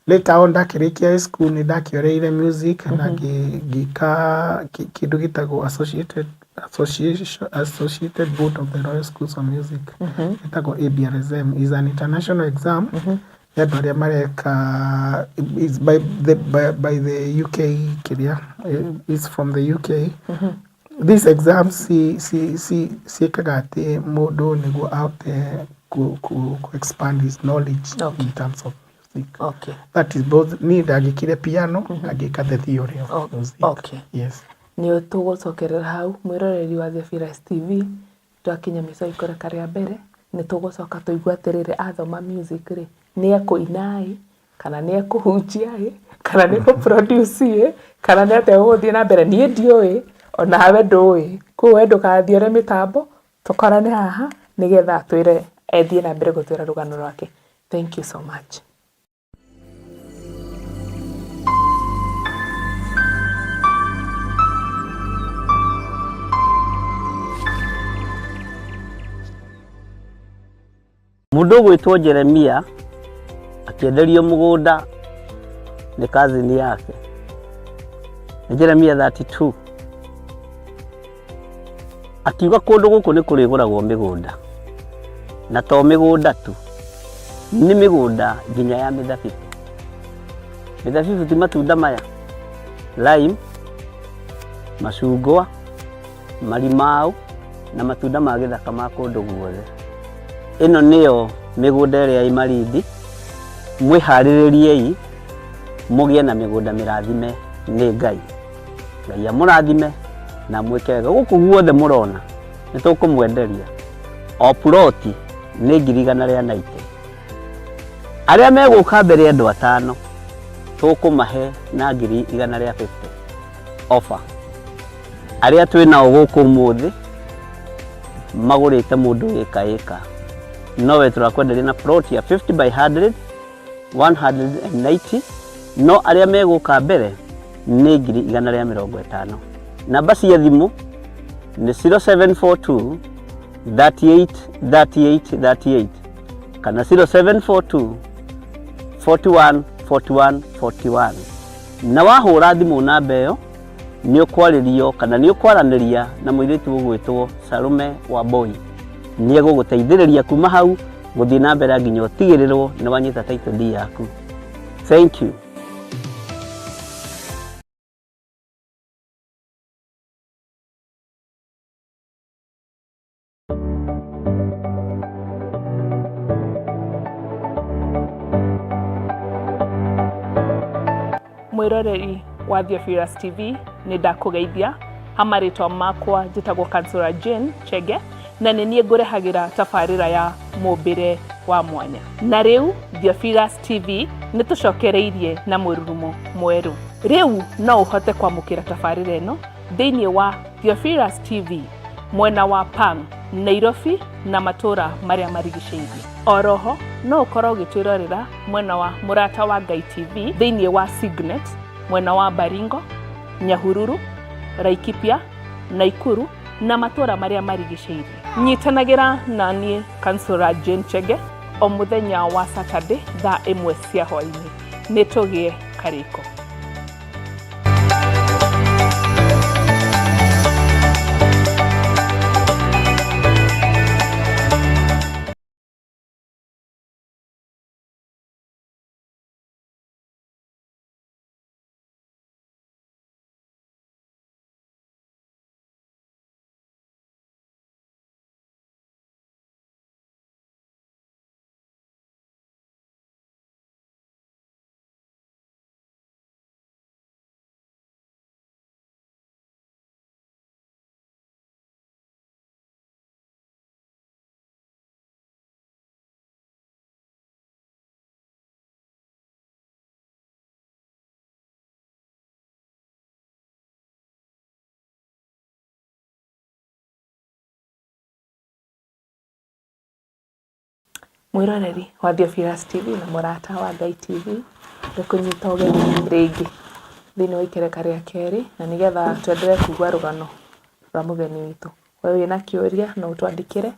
Later on ndakĩrĩkia high school nĩndakĩoreire music na ngĩka kĩndũ gĩtagwo Associated Board of the Royal Schools of Music. Gĩtagwo ABRSM. Is an international exam. Andũ arĩa mareka is by the UK kĩrĩa is from the UK. This exam ciĩkaga atĩ mũndũ nĩguo ahote ku expand his knowledge in terms of music. Okay. That is both ndagĩkire piano agĩka the theory of music. Okay. Yes. Nĩ tũgũcokerera hau mwĩroreri wa Zephyrus TV twakinya mĩico ikoreka rĩa mbere nĩ tũgũcoka tũigua atĩrĩrĩ athoma music rĩ nĩ ekũina kana nĩ ekũhunjia kana nĩ kũproduce kana nĩ atĩa gũthiĩ na mbere niĩ ndiũĩ ona we ndũĩ kũu we ndũgathiore mĩtambo tũkorane haha nĩgetha twĩre ethiĩ na mbere gũtwĩra rũgano rwake. Thank you so much. Mũndũ gwĩtwo Jeremia akĩenderio mũgũnda nĩ cousin yake. Nĩ Jeremia 32. Akiuga kũndũ gũkũ nĩ kũrĩgũragwo mĩgũnda. Na to mĩgũnda tu. Nĩ mĩgũnda nginya ya mĩthabibũ. Mĩthabibũ ti matunda maya. Lime, macungwa, marimau na matunda ma gĩthaka ma kũndũ guothe. Ĩno nĩyo mĩgũnda ĩrĩa ĩ Malindi. Mwĩharĩrĩriei mũgĩe na mĩgũnda mĩrathime nĩ Ngai. Ngai amũrathime na mwĩke wega. Gũkũ guothe mũrona nĩ tũkũmwenderia. O ploti nĩ 190. Arĩa megũka mbere andũ 5 tũkũmahe na 150 offer. Arĩa twĩnao gũkũ ũmũthĩ magũrĩte mũndũ ĩka. Nowe turakwenderia na plot ya 50 by 100, 190. No arĩa megũka mbere nĩ 150. Namba cia thimũ nĩ 0742 38 38 38 kana 0742 41 41 41. Na wahũra thimũ namba ĩyo nĩ ũkwarĩrio kana nĩ ũkwaranĩria na mũirĩtu ũgwĩtwo Salome Wamboi. Nĩ egũgũteithĩrĩria kuma hau gũthiĩ na mbere nginya ũtigĩrĩrwo nĩ wanyita title deed yaku. Thank you. Mwĩroreri wa Zephyrus TV nĩ ndakũgeithia hamarĩtwa makwa njĩtagwo Kansura Jane Chege na nĩ niĩ ngũrehagĩra tabarĩra ya mũmbĩre wa mwanya. Na rĩu Zephyrus TV nĩ tũcokereirie na mũrurumo mwerũ. Rĩu no ũhote kwamũkĩra tabarĩra ĩno thĩinĩ wa Zephyrus TV mwena wa Pang, Nairobi na matũra marĩa marigicĩirie. Oroho no ũkorwo ũgĩtwĩrorera mwena wa Mũrata wa Ngai TV thĩinĩ wa Signet mwena wa Baringo Nyahururu, Laikipia, Naikuru na matura maria marigicĩirie. Nyitanagira na niĩ Councillor Jane Chege o muthenya wa Saturday thaa 1 cia hwaĩ-inĩ. Nĩtũgĩe karĩko. Mwiroreri wa Theophilus TV na Murata wa Ngai TV ndikunyita ũgeni rĩngĩ thĩinĩ wa ikereka rĩa kerĩ, na nĩgetha tuendelee kugua rũgano rwa mũgeni witũ. Wewe wĩna kĩũria no ũtwandĩkĩre,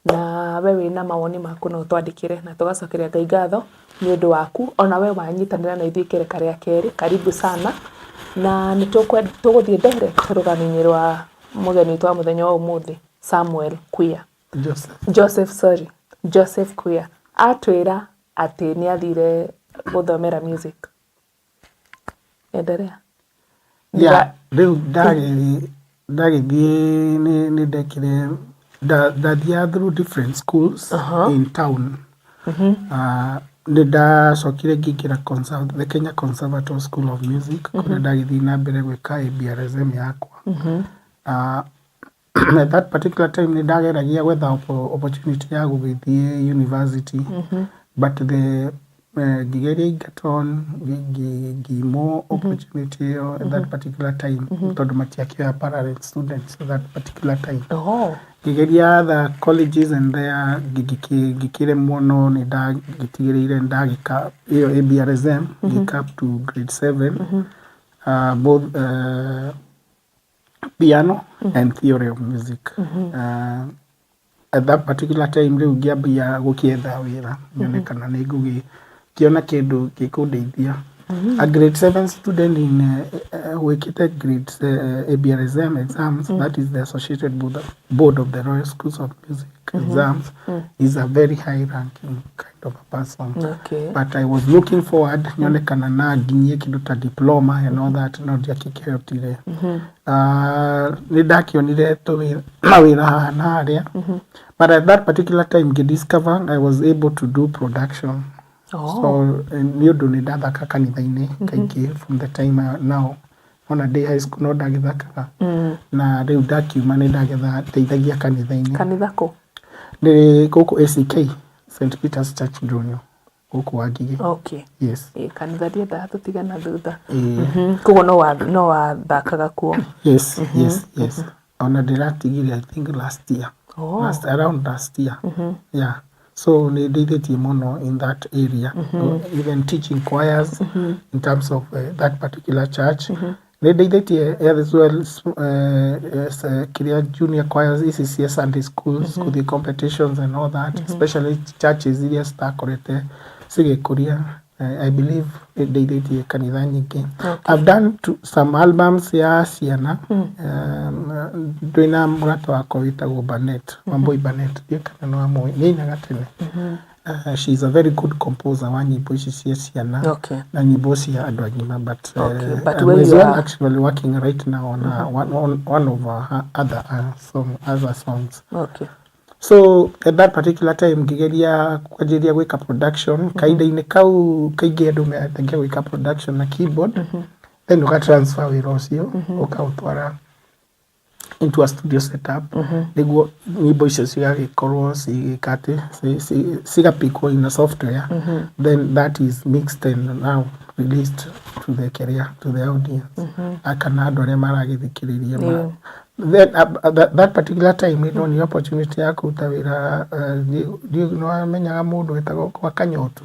na wewe wĩna mawoni maku no ũtwandĩkĩre, na tũgacokeria Ngai ngatho nĩ ũndũ waku. Ona wewe wanyitanĩra na ithuĩ ikereka rĩa kerĩ, karibu sana, na nĩtũgũthiĩ mbere rũgano-inĩ rwa mũgeni witũ wa mũthenya wa ũmũthĩ, Samuel Kuya. Joseph Kuya atwĩra atĩ nĩ athire gũthomera music. Endelea. Rĩu ndagĩthiĩ nĩ ndekire ndathiaga through different schools in town. Nĩ ndacokire ngĩingĩra the Kenya Conservative School of Music, kũrĩa ndagĩthiĩ na mbere gwĩka ABRSM yakwa. At that particular time nĩ ndageragia gwetha opportunity ya gũgĩthiĩ university, but the ngigeria Egerton ngimo opportunity at that particular time, tondũ matiakĩoya parallel students at that particular time. Ngigeria the colleges and there ngĩkĩremwo, no nĩ ndagĩtigĩrĩire ndagĩka ĩyo ABRSM ngĩka up to grade 7, both piano and theory of music. At that particular time rĩu ngĩambia gũkĩetha wĩra nyone kana nĩ ngũgĩkĩona kĩndũ gĩkũndeithia. A grade 7 student in wĩkĩte grade ABRSM exams, that is the Associated Board of the Royal Schools of Music exams, is a very high ranking kind of a person. But I was looking forward nyone kana na nginyie kĩndũ ta diploma and all that, no ndiakĩkĩhotire. Nĩ ndakĩonire mawĩra haha na harĩa, but at that particular time discovered I was able to do production. So nĩ ũndũ nĩ ndathaka kanitha-inĩ kaingĩ from the time now on a day high school no ndagĩthakaga, na rĩu ndakiuma nĩ ndageithagia kanitha-inĩ. Kanitha kũ? Nĩ gũkũ ACK, St. Peter's Church Junior, gũkũ Wangigĩ. Yes. Kanitha ndiendaga tũtigana thutha. Koguo no wathakaga kuo? Yes. Ona ndĩratigire I think last year. Around last year. Yeah. So nĩ ndeithĩtie mũno in that area, even teaching choirs in terms of that particular church. Nĩ ndeithĩtie as well junior choirs, ECCS Sunday schools, the competitions and all that, especially churches iria citakorete cigĩkũria. I believe nĩ ndeithĩtie kanitha nyingĩ. I've done some albums ya ciana. Ndwĩna mũrata wakwa wĩtagwo Banet, Wambui Banet, ndiũ kana no amũĩ, nĩainaga tene. She's a very good composer wa nyĩmbo ici cia ciana na nyĩmbo cia andũ agima, but I'm actually working right now on one of her other songs. So at that particular time ngigeria kwanjĩria gwĩka production, kahinda-inĩ kau kaingĩ andũ metangia gwĩka production na keyboard, then ũgatransfer wĩra ũcio ũkaũtwara into a studio setup, nĩguo nyĩmbo icio cigagĩkorwo cigapikwo in a software, then that is mixed and now released to the audience, kana andũ arĩa maragĩthikĩrĩria. Then that particular time nĩ ndonire opportunity ya kũruta wĩra, nĩwamenyaga mũndũ wĩtagwo kwa Kanyotu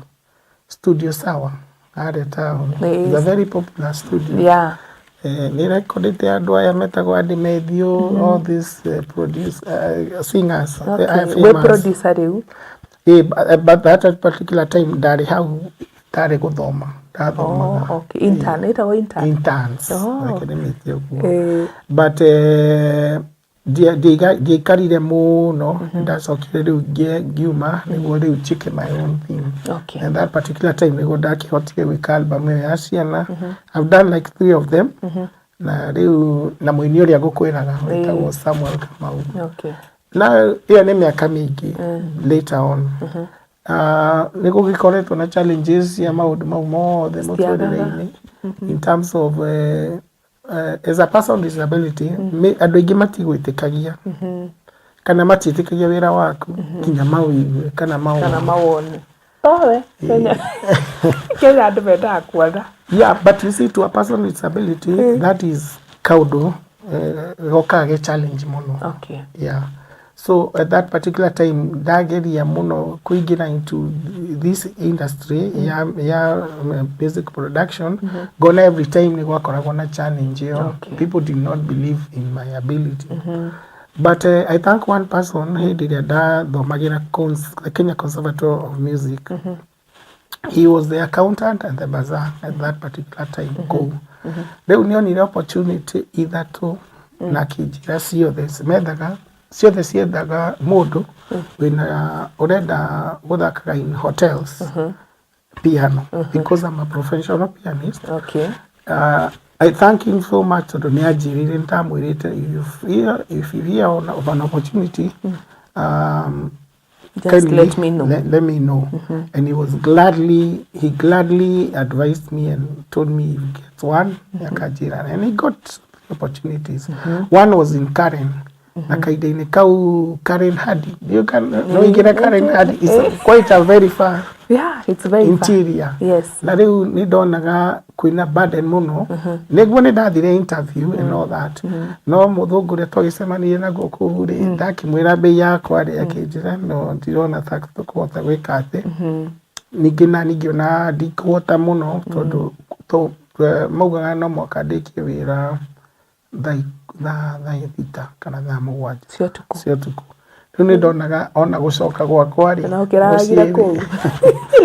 studio sawa harĩa town. It's a very popular studio. Ni recordete andu aya metagwo Andy Mathew, all these singers. We producer rĩu. But that particular time ndari hau ndari guthoma. Okay. Intern, ĩtagwo intern. Interns. But ndiaikarire muno ndacokire riu ngiuma niguo riu chike my own thing. Okay. And that particular time niguo ndakihotire gwika album ya ciana. I've done like 3 of them. Na riu na muini uria ngukwiraga wetagwo Samuel Kamau. Okay. Na iyo ni miaka mingi later on. Niko gikoretwo na challenges ya maundu mau mothe muturire-ini in terms of as a person with disability andu aingi matigwitikagia kana matitikagia wira waku kinya mawigwe kana mawone Kenya Kenya andu mendaga kuona. Yeah, but you see, to a person with disability that is kaudo gokaga challenge muno. Okay. Yeah. So at that particular time, dageria muno kuingira into this industry ya basic production. Gonna every time ni gwakoragwo na challenge. Okay. People did not believe in my ability. But I thank one person, he did the Kenya Conservatoire of Music. He was the accountant and the bazaar at that particular time. They only opportunity either to na kijira ciothe ciendaga mundu wina urenda guthakaga in hotels piano because I'm a professional pianist. Okay. I thank him so much to ni ajirire ntamwirite if you hear of an opportunity just let me know. Let me know. And he gladly advised me and told me you get one yakajira, and he got opportunities. One was in Karen. Na kaida-ini kau Karen Hadi. You can know Karen Hadi is quite a very far. Yeah, it's very interior. Far. Yes. Na riu ni donaga kuina burden muno. Niguo ni ndathire interview and all that. No muthungu ria twagicemanire na guku ri ndakimwira bei yakwa ri akinjira no ndirona ta tukuhota gwika ati. Ningi ona ndikuhota muno tondu maugaga no mwaka ndikie wira thaa thita kana thaa mugwanja cia tuku. Riu ni ndonaga ona gucoka gwakwa ri na ukiragira ku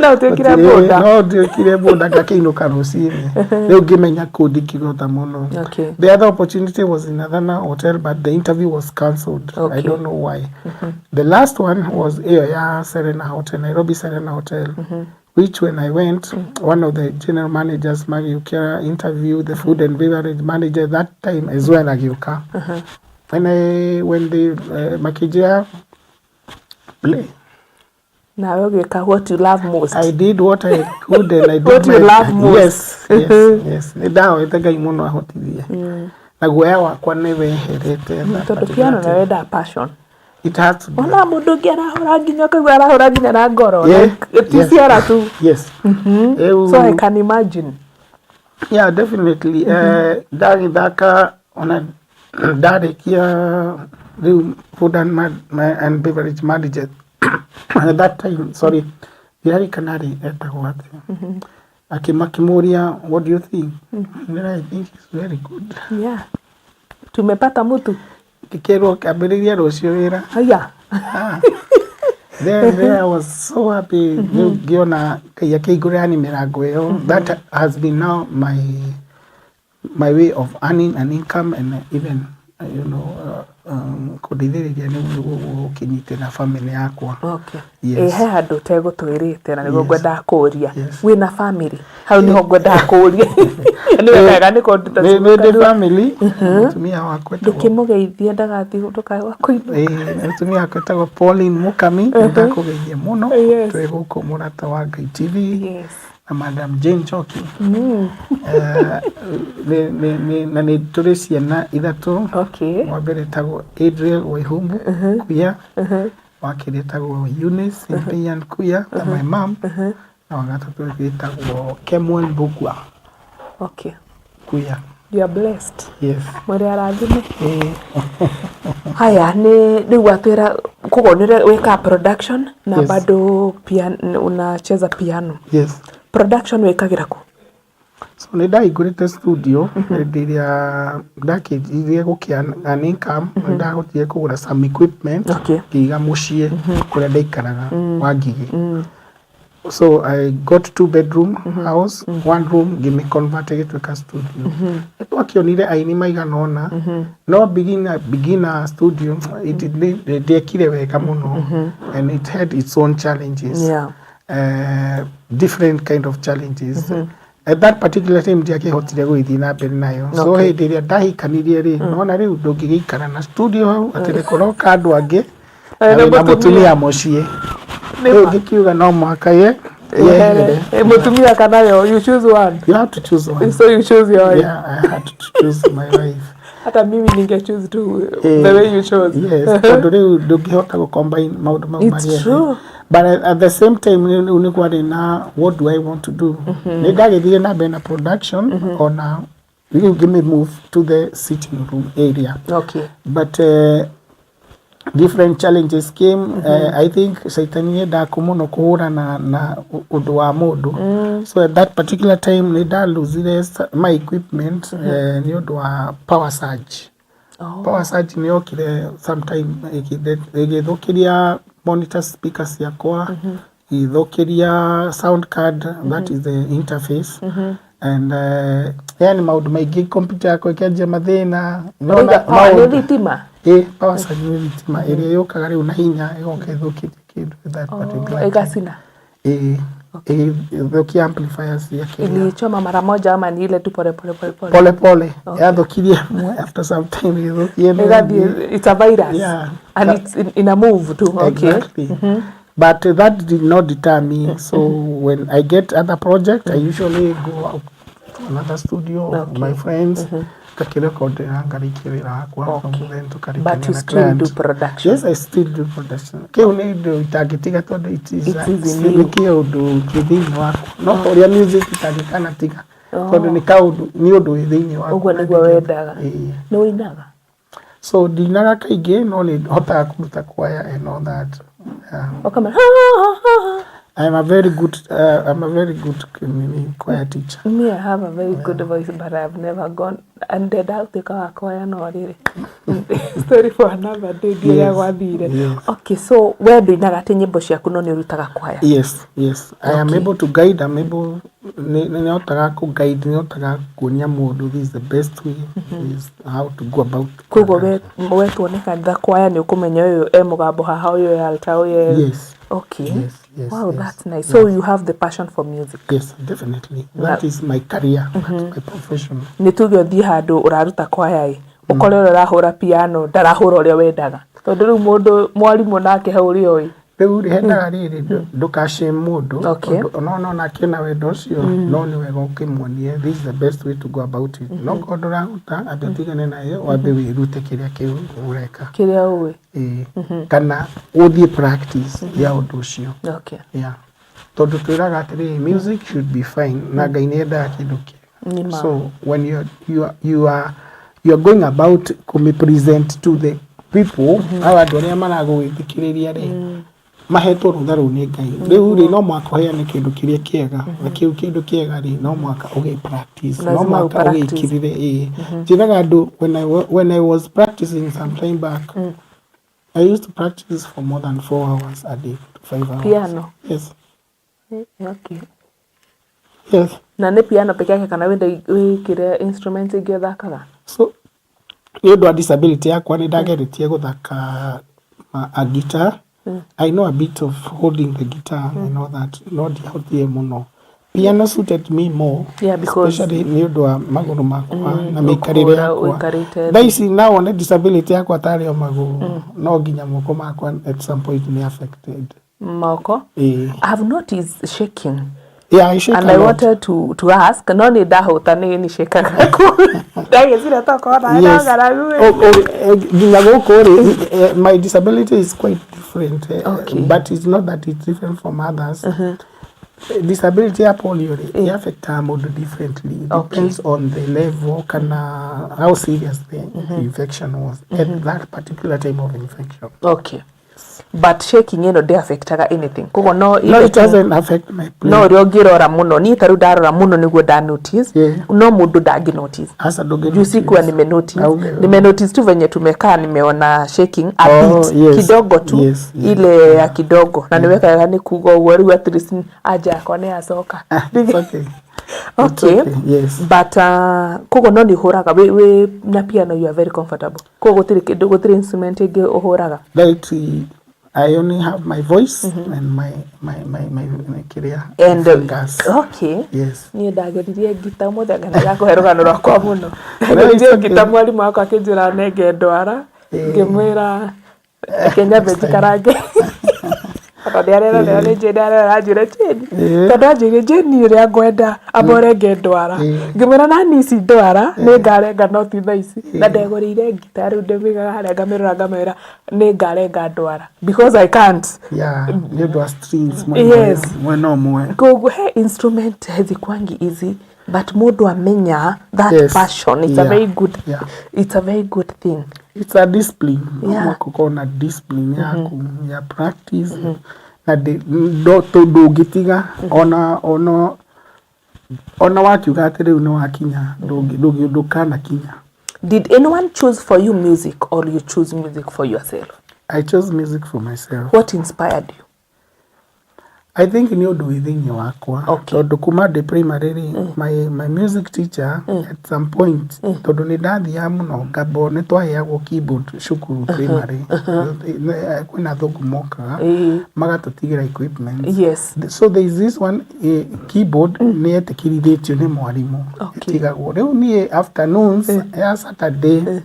na utikire boda no ndikire boda ngakiinuka rucini riu ngimenya ku ndikigota muno. Okay. The other opportunity was in another hotel, but the interview was cancelled. Okay. I don't know why. The last one was Serena Hotel, Nairobi Serena Hotel, which when I went, one of the general managers, Maggie Ukera, interviewed the food and beverage manager that time as well, Agiuka. When the Makijia play. Now you what you love most. I did what I could and I did what you love most. Yes. Ni dawa itaga imuno ahotithia. Na guoya wakwa ni weherete. Tondu piano na wenda passion. It has to be. Ona mundu ngi arahura nginya kaigua arahura nginya na ngoro. Ticiara tu. Yes. So I can imagine. Yeah, definitely. Ndagithaka ona ndarekia riu food and beverage manager. At that time, sorry, Yari Kanari etagwo ati. Akimakimuria, what do you think? I think it's very good. Yeah. Tumepata mtu. Kikero kabiriria rucio wira. Aya. Then I was so happy. Giona kaya kigurani mirango yo. That has been now my way of earning an income and even kudithiriria niguo kinyitira family yakwa. Okay. Yes. He handu tegutwirite na niguo ngwenda kuria. Wina family. Hau niho ngwenda kuria. Ni wega ni konduta. Ni family. Tumia wakwa. Ndikimugeithia ndagathi ndukawa kuina. Tumia wakwa tagwo Pauline Mukami. Ndakugeithia muno. Tweguko murata wa Ngai TV. Yes. Na Madam Jane Choki. Na ni turi ciana ithatu. Okay. Wa mbere tagwo Adriel Waihumbu Kuya. Wa kiri tagwo Eunice Impian Kuya, my mom. Na wa gatatu tagwo Kemuel Bugwa. Okay. Kuya. You are blessed. Yes. Mwere arathime. Haya ni riu atwira kugonire weka production na bado piano unacheza piano. Yes. Production wekagira ku. So nĩ ndahingũrĩte studio hĩndĩ ĩrĩa ndakĩnjirie gũkĩa an income, nĩ ndahotire kũgũra some equipment ngĩiga mũciĩ kũrĩa ndaikaraga Wangigĩ. So I got 2-bedroom house, one room ngĩmĩ-convert ĩgĩtuĩka studio. Twakĩonire aini maigana ũna, no beginner studio ndĩekire wega mũno, and it had its own challenges, different kind of challenges. At that particular time ndiakĩhotire gũgĩthiĩ na mbere nayo. So hĩndĩ ĩrĩa ndahikanirie rĩ, nona rĩu ndũngĩgĩikara na studio hau atĩ nĩkũroka andũ angĩ na mũtumia mũciĩ. Rĩu ngĩkiuga no mũhaka mũtumia kana yo, you choose one. You have to choose one. So you choose your wife. Yeah, I had to choose my wife. Hata mimi ninge choose too, the way you chose. Yes, tondũ rĩu ndũngĩhota gũ-combine maũndũ mau marĩa. It's true. But at the same time, nĩ kwarĩ na what do I want to do? Nĩ ndagĩthire na mbere na production, ona rĩu ngĩmĩ-move to the sitting room area. Okay. But different challenges came. I think Saitani yendaga mũno kũhũrana na ũndũ wa mũndũ. So at that particular time nĩ ndalosire my equipment nĩ ũndũ wa power surge. Power surge nĩ yokire sometime ĩgĩthũkĩria monitor speakers yakwa, ĩgĩthũkĩria sound card, that is the interface. And yani maũndũ maingĩ computer yakwa ĩkĩanjia mathĩna. Nĩ thitima? Power surge nĩ thitima ĩrĩa yũkaga rĩu na hinya ĩgoka ĩthũkĩtie kĩndũ that particular. Ĩgacina? Ĩthũkia amplifiers yake. Ilichoma mara moja ama ni ile tu pole? Pole. Yathũkirie after some time ĩthũkie. It's a virus. Yeah. And it's in a move too. Okay. Exactly. But that did not deter me. So when I get other project, I usually go out to another studio with my friends. But you still do production? Yes, I still do production. It is no for your music itagikana tiga. Tondũ nĩ kaũndũ nĩ ũndũ wĩ thĩinĩ wa. Ũguo nĩguo wendaga. Nĩ ũinaga? So ndinaga kaingĩ no nĩ hotaga kũruta choir and all that. I'm a very good choir teacher. Me, I have a very good voice, but I've never gone and I'll take a choir no really. Story for another day. Yes. Okay, so where do you get nyimbo ciaku no ni urutaga choir? Yes. I am able to guide. I'm able nĩhotaga ku guide, nĩhotaga kuonia mũndũ this is the best way, is how to go about. Koguo we tuoneka the choir ni ukumenya uyu mugambo haha uyu alta uyu. Yes. Okay. Yes. Wow, that's nice. So you have the passion for music. Yes, definitely. That is my career, my profession. Nĩ tuge ũthiĩ handũ ũraruta choir ũkore ũrĩa ũrahũra piano ndarahũra ũrĩa wendaga. Tondũ rĩu mũndũ mwarimũ nake he ũrĩa ũĩ. Rĩu hendaga rĩrĩ ndũkashame mũndũ. No nake na wendo ũcio no nĩ wega ũkĩmuonie this is the best way to go about it. No kodũ ũraruta ambe tigane nayo wambe wĩrute kĩrĩa kĩu ũreka. Kĩrĩa ũĩ. Kana ũthiĩ practice ya ũndũ ũcio. Okay. Yeah. Tondũ twĩraga atĩrĩ music should be fine na Ngai nĩ endaga kĩndũ kĩega. So when you are going about kũmĩ-present to the people, hawa andũ arĩa maragũgĩthikĩrĩria rĩ, mahetwo rũtha rũu nĩ Ngai. Rĩu rĩ no mwaka ũheane kĩndũ kĩrĩa kĩega, na kĩu kĩndũ kĩega rĩ no mwaka ũgĩ-practice, no mwaka ũgĩkirire. Njĩraga andũ when I was practicing some time back, I used to practice for more than 4 hours a day to 5 hours. Piano? Yes. Okay. Yes. Na nĩ piano peke yake kana wĩkĩre instruments ingĩ thakaga? So nĩ ũndũ wa disability yakwa nĩ ndageretie gũthaka a guitar. I know a bit of holding the guitar and all that. No ndihotire mũno. Piano suited me more, especially nĩ ũndũ wa magũrũ makwa na mĩikarĩre yakwa. Thaa ici na wone disability yakwa tarĩ o magũrũ, no nginya moko makwa at some point nĩ affected. Moko? I have noticed shaking. Yeah, I shake and I wanted to ask, no nĩ ndahũta nĩ shakaga. Ndagĩcira tokona ndagaragu. Nginya gũkũ rĩ, my disability is quite different. But it's not that it's different from others. Disability ya polio rĩ, affects mũndũ differently. It depends on the level kana how serious the infection was at that particular time of infection. Okay. but shaking ino de affectaga anything kogo no it doesn't affect my play. no rio ngirora muno ni taru ndarora muno niguo da notice no mundu dangi notice hasa doge juicy kwa nime notice tu venye tumekaa nimeona shaking a bit kidogo tu ile ya kidogo na niweka yani kugo wori at least aja akone asoka okay yes but kogo no ni horaga we na piano you are very comfortable kogo tiri instrument ege horaga that I only have my voice and my career and fingers. Okay yes ni ndageririe gita muthega na yako herugano rwakwa muno ndageririe gita mwalimu wako akinjira nenge ndwara ngimwira Kenya betikarange Akadiarera ni jedara ajire cheni. Tondu ajire jeni ria ngwenda amborenge ndwara. Ngimwira na nisi ndwara ni ngarenga no ti thaici. Na ndegorire ngita riu ndemiga haria ngamirora ngamera ni ngarenga ndwara because I can't. Yeah, it was strings yes. Mweno mwe. Koguo he instrument hezikwangi easy but mundu amenya that passion it's a very good it's a very good thing. It's a discipline. Kukona discipline yaku ya practice na do to do gitiga ona wakiuga atiri no wakinya do kana kinya. Did anyone choose for you music or you choose music for yourself? I chose music for myself. What inspired you? I think ni undu within wakwa. Tondu kuma de primary my music teacher at some point tondu ni ndathia muno ngabo ni twaheagwo keyboard cukuru primary kwina thugu moka magatutigira equipment. Yes. So there is this one keyboard ni etikirithitio ni mwarimu tigagwo riu ni afternoons ya Saturday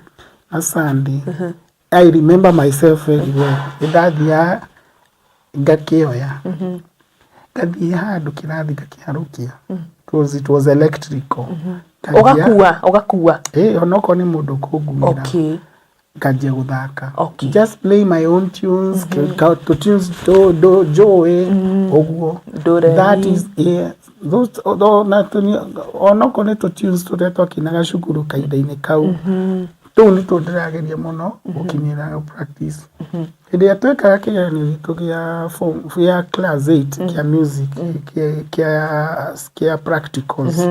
na Sunday. I remember myself very well. Ndathia ngakioya kathi handu kirathi ngakiharukia it was electrical ugakuwa onoko ni mundu kungumira ngajia guthaka just play my own tunes to tunes do joy oguo that is those onoko ni to tunes to twakinaga cukuru kainda-ini kau tu ni tu ndirageria muno gukinyira practice ide atweka kigeranio gitu gia class 8 kia music kia practicals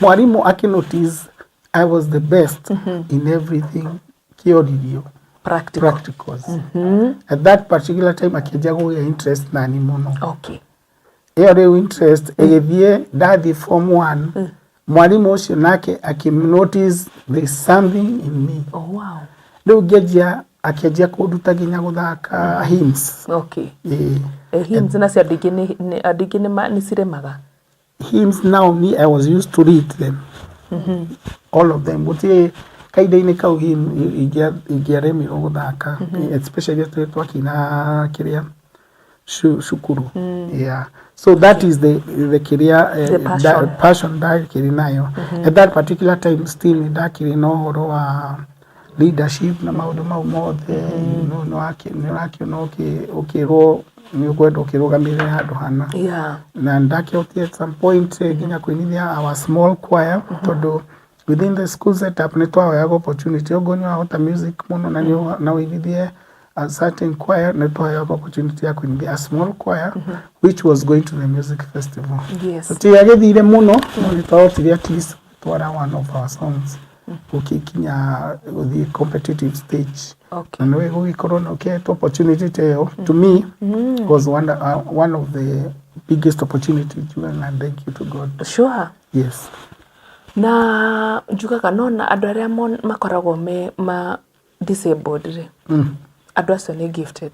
mwalimu akinotice I was the best in everything kioririo practicals at that particular time akianjia kugia interest nani muno iyo interest egethie ndathi form 1 mwalimu ucio nake akinotice there is something in me riu ngejia akianjia kunduta nginya guthaka hymns hymns na cia ndigini ni ciremaga hymns now me I was used to read them all of them but kaida-ini kau ingiaremirwo guthaka especially twakina kiria shukuru so that is the career passion ndakiri nayo at that particular time still ndakiri no horo wa leadership na maundu mau mothe no ukirwo ni ukwenda ukirugamira handu hana na ndakiotie at some point nginya kwinithia our small choir tondu within the school setup ni twahoyaga opportunity ogoni wa hota music muno na withithie a certain choir na twahoyaga opportunity ya kwinithia a small choir which was going to the music festival tiagethire muno ni twahotirie at least twara one of our songs ukikinya the competitive stage and we gugikorwo na opportunity to me was one of the biggest opportunities and thank you to God. Sure. Yes. Na njugaga nona andu aria makoragwo ma disabled andu acio ni gifted.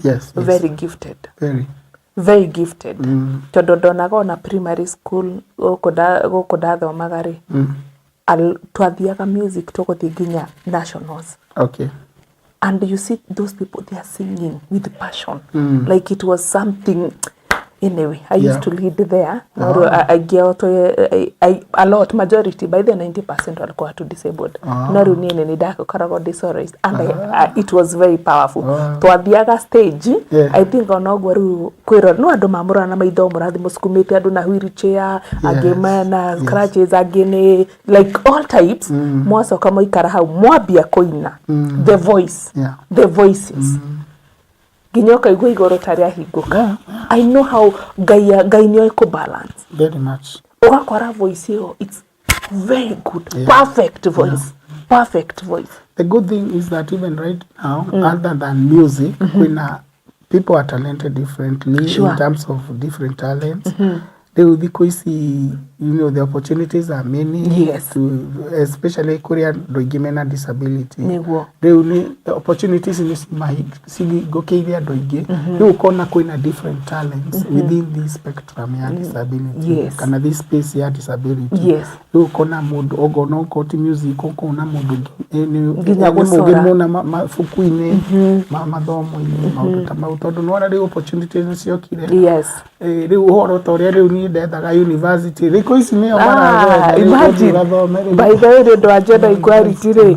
Yes. Very gifted. Very gifted. Tondu ndonaga na primary school guku ndathomaga ri twathiaga music tuguthi nginya nationals. And you see those people, they are singing with passion. Like it was something Anyway, I used to lead there. I get a lot, majority, by the 90% walikuwa to disabled. Naru nini ni dako karago disorganized. And it was very powerful. Twathiaga stage, I think onogwaru kwiro no andu mamura na maitho murathi muskumite andu na wheelchair, agema na crutches, agene, like all types. Mwaso kama ikara hau mwabia koina. The voice, the voices. Ginyoka igwe igoro tari ahinguka. I know how gainyo iko balance. Very much. Ogakora voice yo, it's very good. Perfect voice. Perfect voice. The good thing is that even right now, other than music, people are talented differently in terms of different talents. They will be quite, the opportunities are many. Yes. Especially Korean doigimena disability. They will need the opportunities in this gokeria doige. They will kona koina different talents within this spectrum ya disability. Yes. Kana this space ya disability. Yes. They will kona mood ogono koti music kona mood Ginyamusora. Mafukuine, madhomo ine, mautodo no the opportunities yokire. Yes. They will horo toria they that university riko isi ni imagine by the way ndo agenda equality re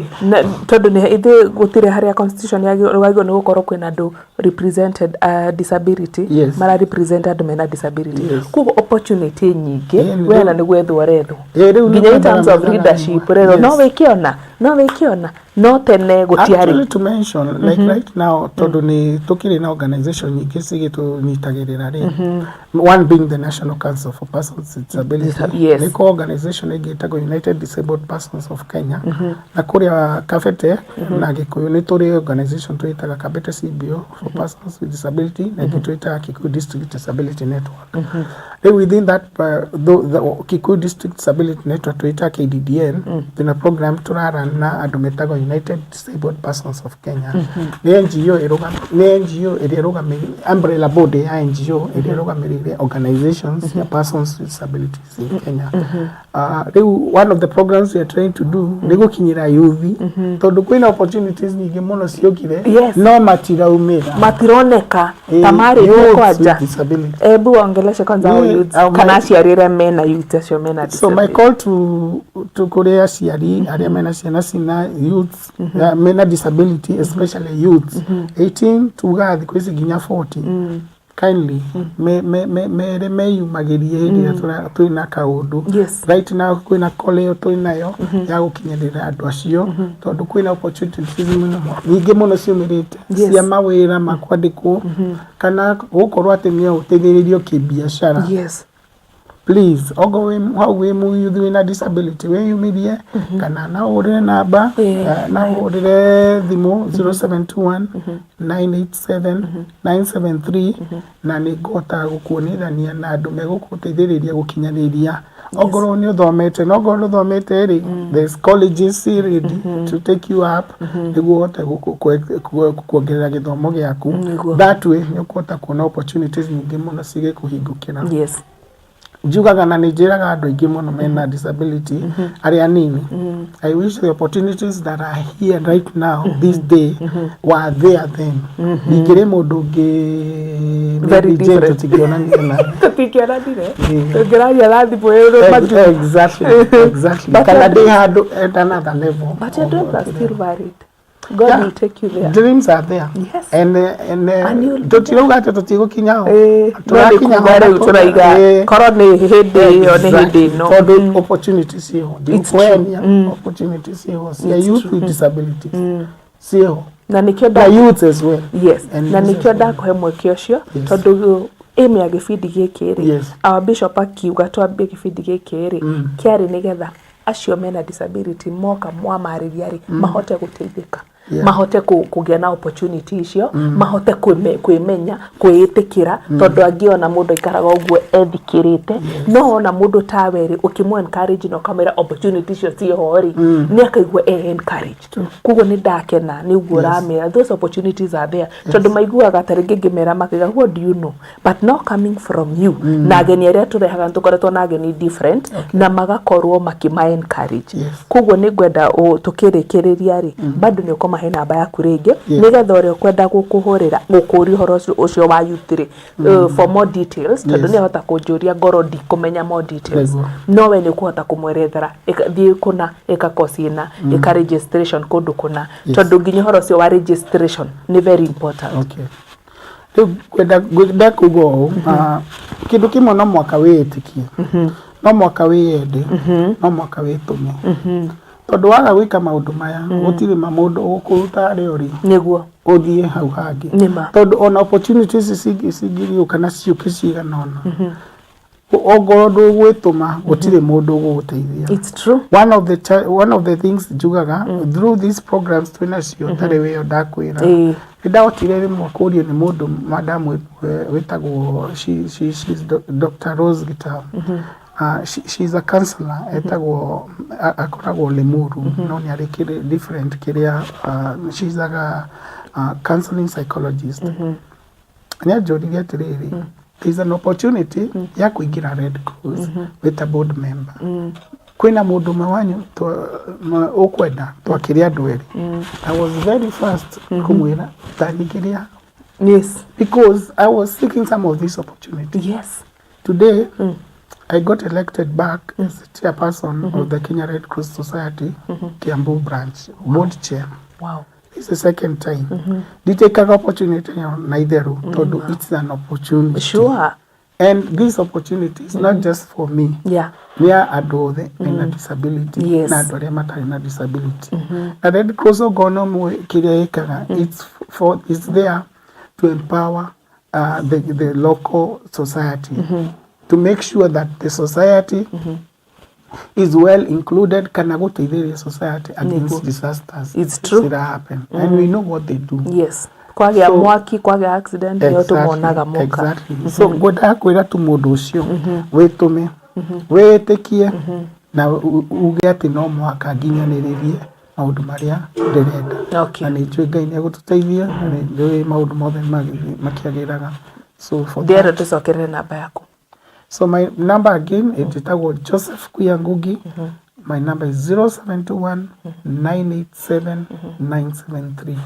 tondu ni ithe gutire haria constitution yago ni gukorwo kwina andu represented disability mara represented mena disability kuko opportunity nyingi wena ni gwethwo retho nginya in terms of leadership retho no wikiona no tene gutiari actually to mention like right now tondu ni tukiri na organization nyingi sigitu nyitagirira ri one being the National Council for Persons with Disability. Niko organization igitagwo United Disabled Persons of Kenya. Na kuria Kafete na Gikuyu ni turi organization tuitaga Kabete CBO for Persons with Disability na tuitaga Kikuyu District Disability Network. Within that the Kikuyu District Disability Network tuitaga KDDN tuna program turara na adumetagwo United Disabled Persons of Kenya. Ni NGO iroga umbrella body ya NGO iroga organizations ya persons with disabilities in Kenya. One of the programs we are trying to do ni gukinyira youth tondu kwina opportunities nyingi muno ciokire no matironeka tamari kwaja ebu ongeleshe kwanza youth kana ciarire mena youth acio mena disability. So my call to Korea ciari aria mena ciana sina youth mena disability especially youth 18 tugathi kwisi ginya 40 kindly me yumagirie hili tuina kaundu right now kwina koleo tuinayo ya gukinyirira andu acio tondu kwina opportunities nyingi muno ciumirite cia mawira makwandikwo kana gukorwo atemia uteithiririo kibiashara. Please ogo how we move you with a disability when you media kana na order number na order thimo 0721 987 973 na ni gota gukuonithania na andu megukuteithiriria gukinyaniria ogoro ni uthomete no ogoro uthomete ri there's colleges ready to take you up niguo hote kuongerera githomo giaku that way ni ukota kuona opportunities nyingi muno sige kuhingukira. Jugaga na nijiraga andu ingi muno mena disability aria nini. I wish the opportunities that are here right now this day were there then. Nigire mundu ngi very different tukiona ngena tukiona dire tukiona rathi boero exactly kana they had at another level but your dreams are still varied. God will take you there. Dreams are there. Yes. And tutiroga tutigo kinyao. Turakinya bare turaiga. Korone hede one hede no. For the opportunities here. The opportunities here. See youth with disabilities. See na nikio da youth as well. Yes. Na nikio da ko hemwe ucio tondu emi ya gifidi gikiri. Our bishop akiuga twambie gifidi gikiri. Kiari nigetha acio mena disability moka mwamariria ri mahote guteithika. Mahote kugia na opportunity icio mahote kwimenya kwiitikira tondu angiona mundu ikaraga uguo ethikirite no ona mundu taweri ukimwe encourage no kamera opportunity icio ciihori ni akaigua encouraged kugo ni ndakena ni uguo ramira those opportunities are there tondu maiguaga taringi ngimera makiga what do you know but not coming from you na ageni aria turehaga tukoretwo na ageni different na magakorwo makima encourage kugo ni gwenda tukirikiriria ri bado ni ukoma mahe namba yaku ringi nigetha uri kwenda gukuhurira gukuri horo ucio wa yutiri for more details tondu ni hota kunjuria ngoro di kumenya more details no we ni kuhota kumwerethera thie kuna eka course ina eka registration kundu kuna tondu nginya horo ucio wa registration ni very important. Kwenda kugo kindu kimwe no mwaka witikie no mwaka wiyende no mwaka witume tondu waga gwika maundu maya gutire mamundu ukuruta riori niguo uthie hau hangi tondu on opportunities cingiriuka na ciuke ciganona ogoro ndugwituma gutire mundu uguteithia. It's true. One of the things jugaga through these programs twinacio tare we ndakwira ndahotire rimwe kurio ni mundu madam wetagwo she's Dr. Rose Gitau. She's a counselor etagwo akoragwo Limuru no ni arikire different kiria she's a counseling psychologist. Nya jodi atiriri there's an opportunity ya kuingira Red Cross with a board member. Kwina mundu mawanyu ukwenda twakiria ndweri. I was very fast kumwira tanikiria. Yes, because I was seeking some of these opportunities. Yes. Today I got elected back as the chairperson of the Kenya Red Cross Society Kiambu branch, board chair. Wow. It's the second time. They take an opportunity neither to do it's an opportunity. Sure. And this opportunity is not just for me. Yeah. We are adore in a disability. Yes. Na adore matter in a disability. And Red Cross Ogono Kireikaga, it's there to empower the local society to make sure that the society is well included. Kana go to the society against disasters. It's true. That happen. And we know what they do. Yes. Kwagya mwaki kwagya accident yo tumonaga moka. Exactly. So goda kwira tu mundu ucio witume witikie na uge ati no mwaka nginyanirie maundu maria ndirenda. Okay. Na njui Ngai ni agututeithia na ndi maundu mothe makiagiraga. So for there tucokerere namba yako. So my number again is Joseph Kuyangugi. My number is 0721 987 973.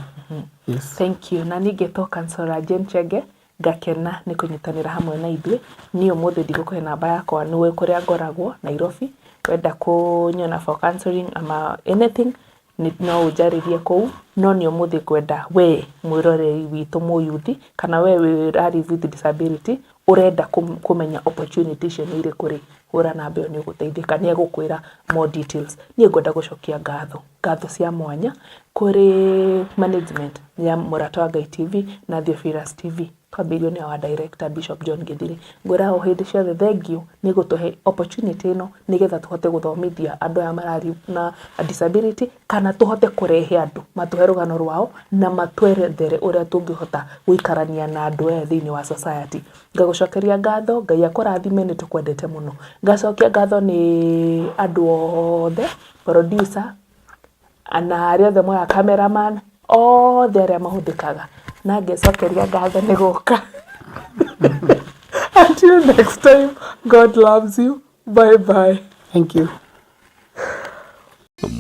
Yes. Thank you. Na nigeto Councillor Jane Chege ngakena ni kunyitanira hamwe na ithuĩ ni umuthi ndigukuhe namba yakwa niwe kuria ngoragwo Nairobi wenda kunyona for counseling ama anything no ujaririe kou no ni umuthi kwenda we mwiroreri witu muyuthi kana we wirari with disability urenda kumenya opportunities ni ire kuri hura namba ni guteithika ni gukwira more details ni ngwenda gucokia ngatho cia mwanya kuri management ya Murata wa Ngai TV na Theophilus TV kwambĩrĩrio nĩ wa director Bishop John Githiri ngwĩra o hĩndĩ ciothe thank you nĩ gũtũhe opportunity ĩno nĩgetha tũhote gũthomithia andũ aya marari na disability kana tũhote kũrehe andũ matũhe rũgano rwao na matwerethere ũrĩa tũngĩhota gũikarania na andũ aya thĩinĩ wa society. Ngagũcokeria ngatho Ngai akũrathime nĩ tũkwendete mũno. Ngacokia ngatho nĩ andũ othe producer ana arĩa othe moya cameraman othe arĩa mahũthĩkaga na ngecokeria ngatho nĩ gũka. Until next time, God loves you. Bye bye. Thank you.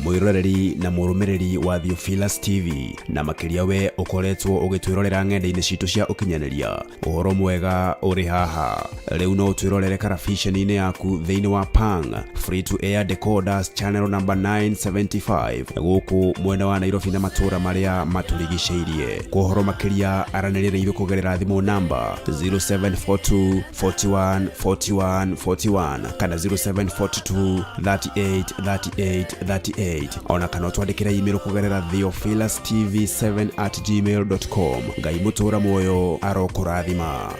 Mwiroreri na murumiriri wa Theophilus TV na makiria we ukoretwo ugitwirorera ng'enda-ini citu cia ukinyaniria uhoro mwega uri haha riu no twirorere karabiceni-ini yaku thiini wa Pang free to air decoders channel number 975 guku mwena wa Nairobi na matura maria maturigiceirie kuhoro makiria aranirire ithu kugerera thimu namba 0742 41 41 41 kana 0742 38 38 38 ona kana twandikira email kugerera theophilustv7@gmail.com. Ngai mutura moyo arokurathima.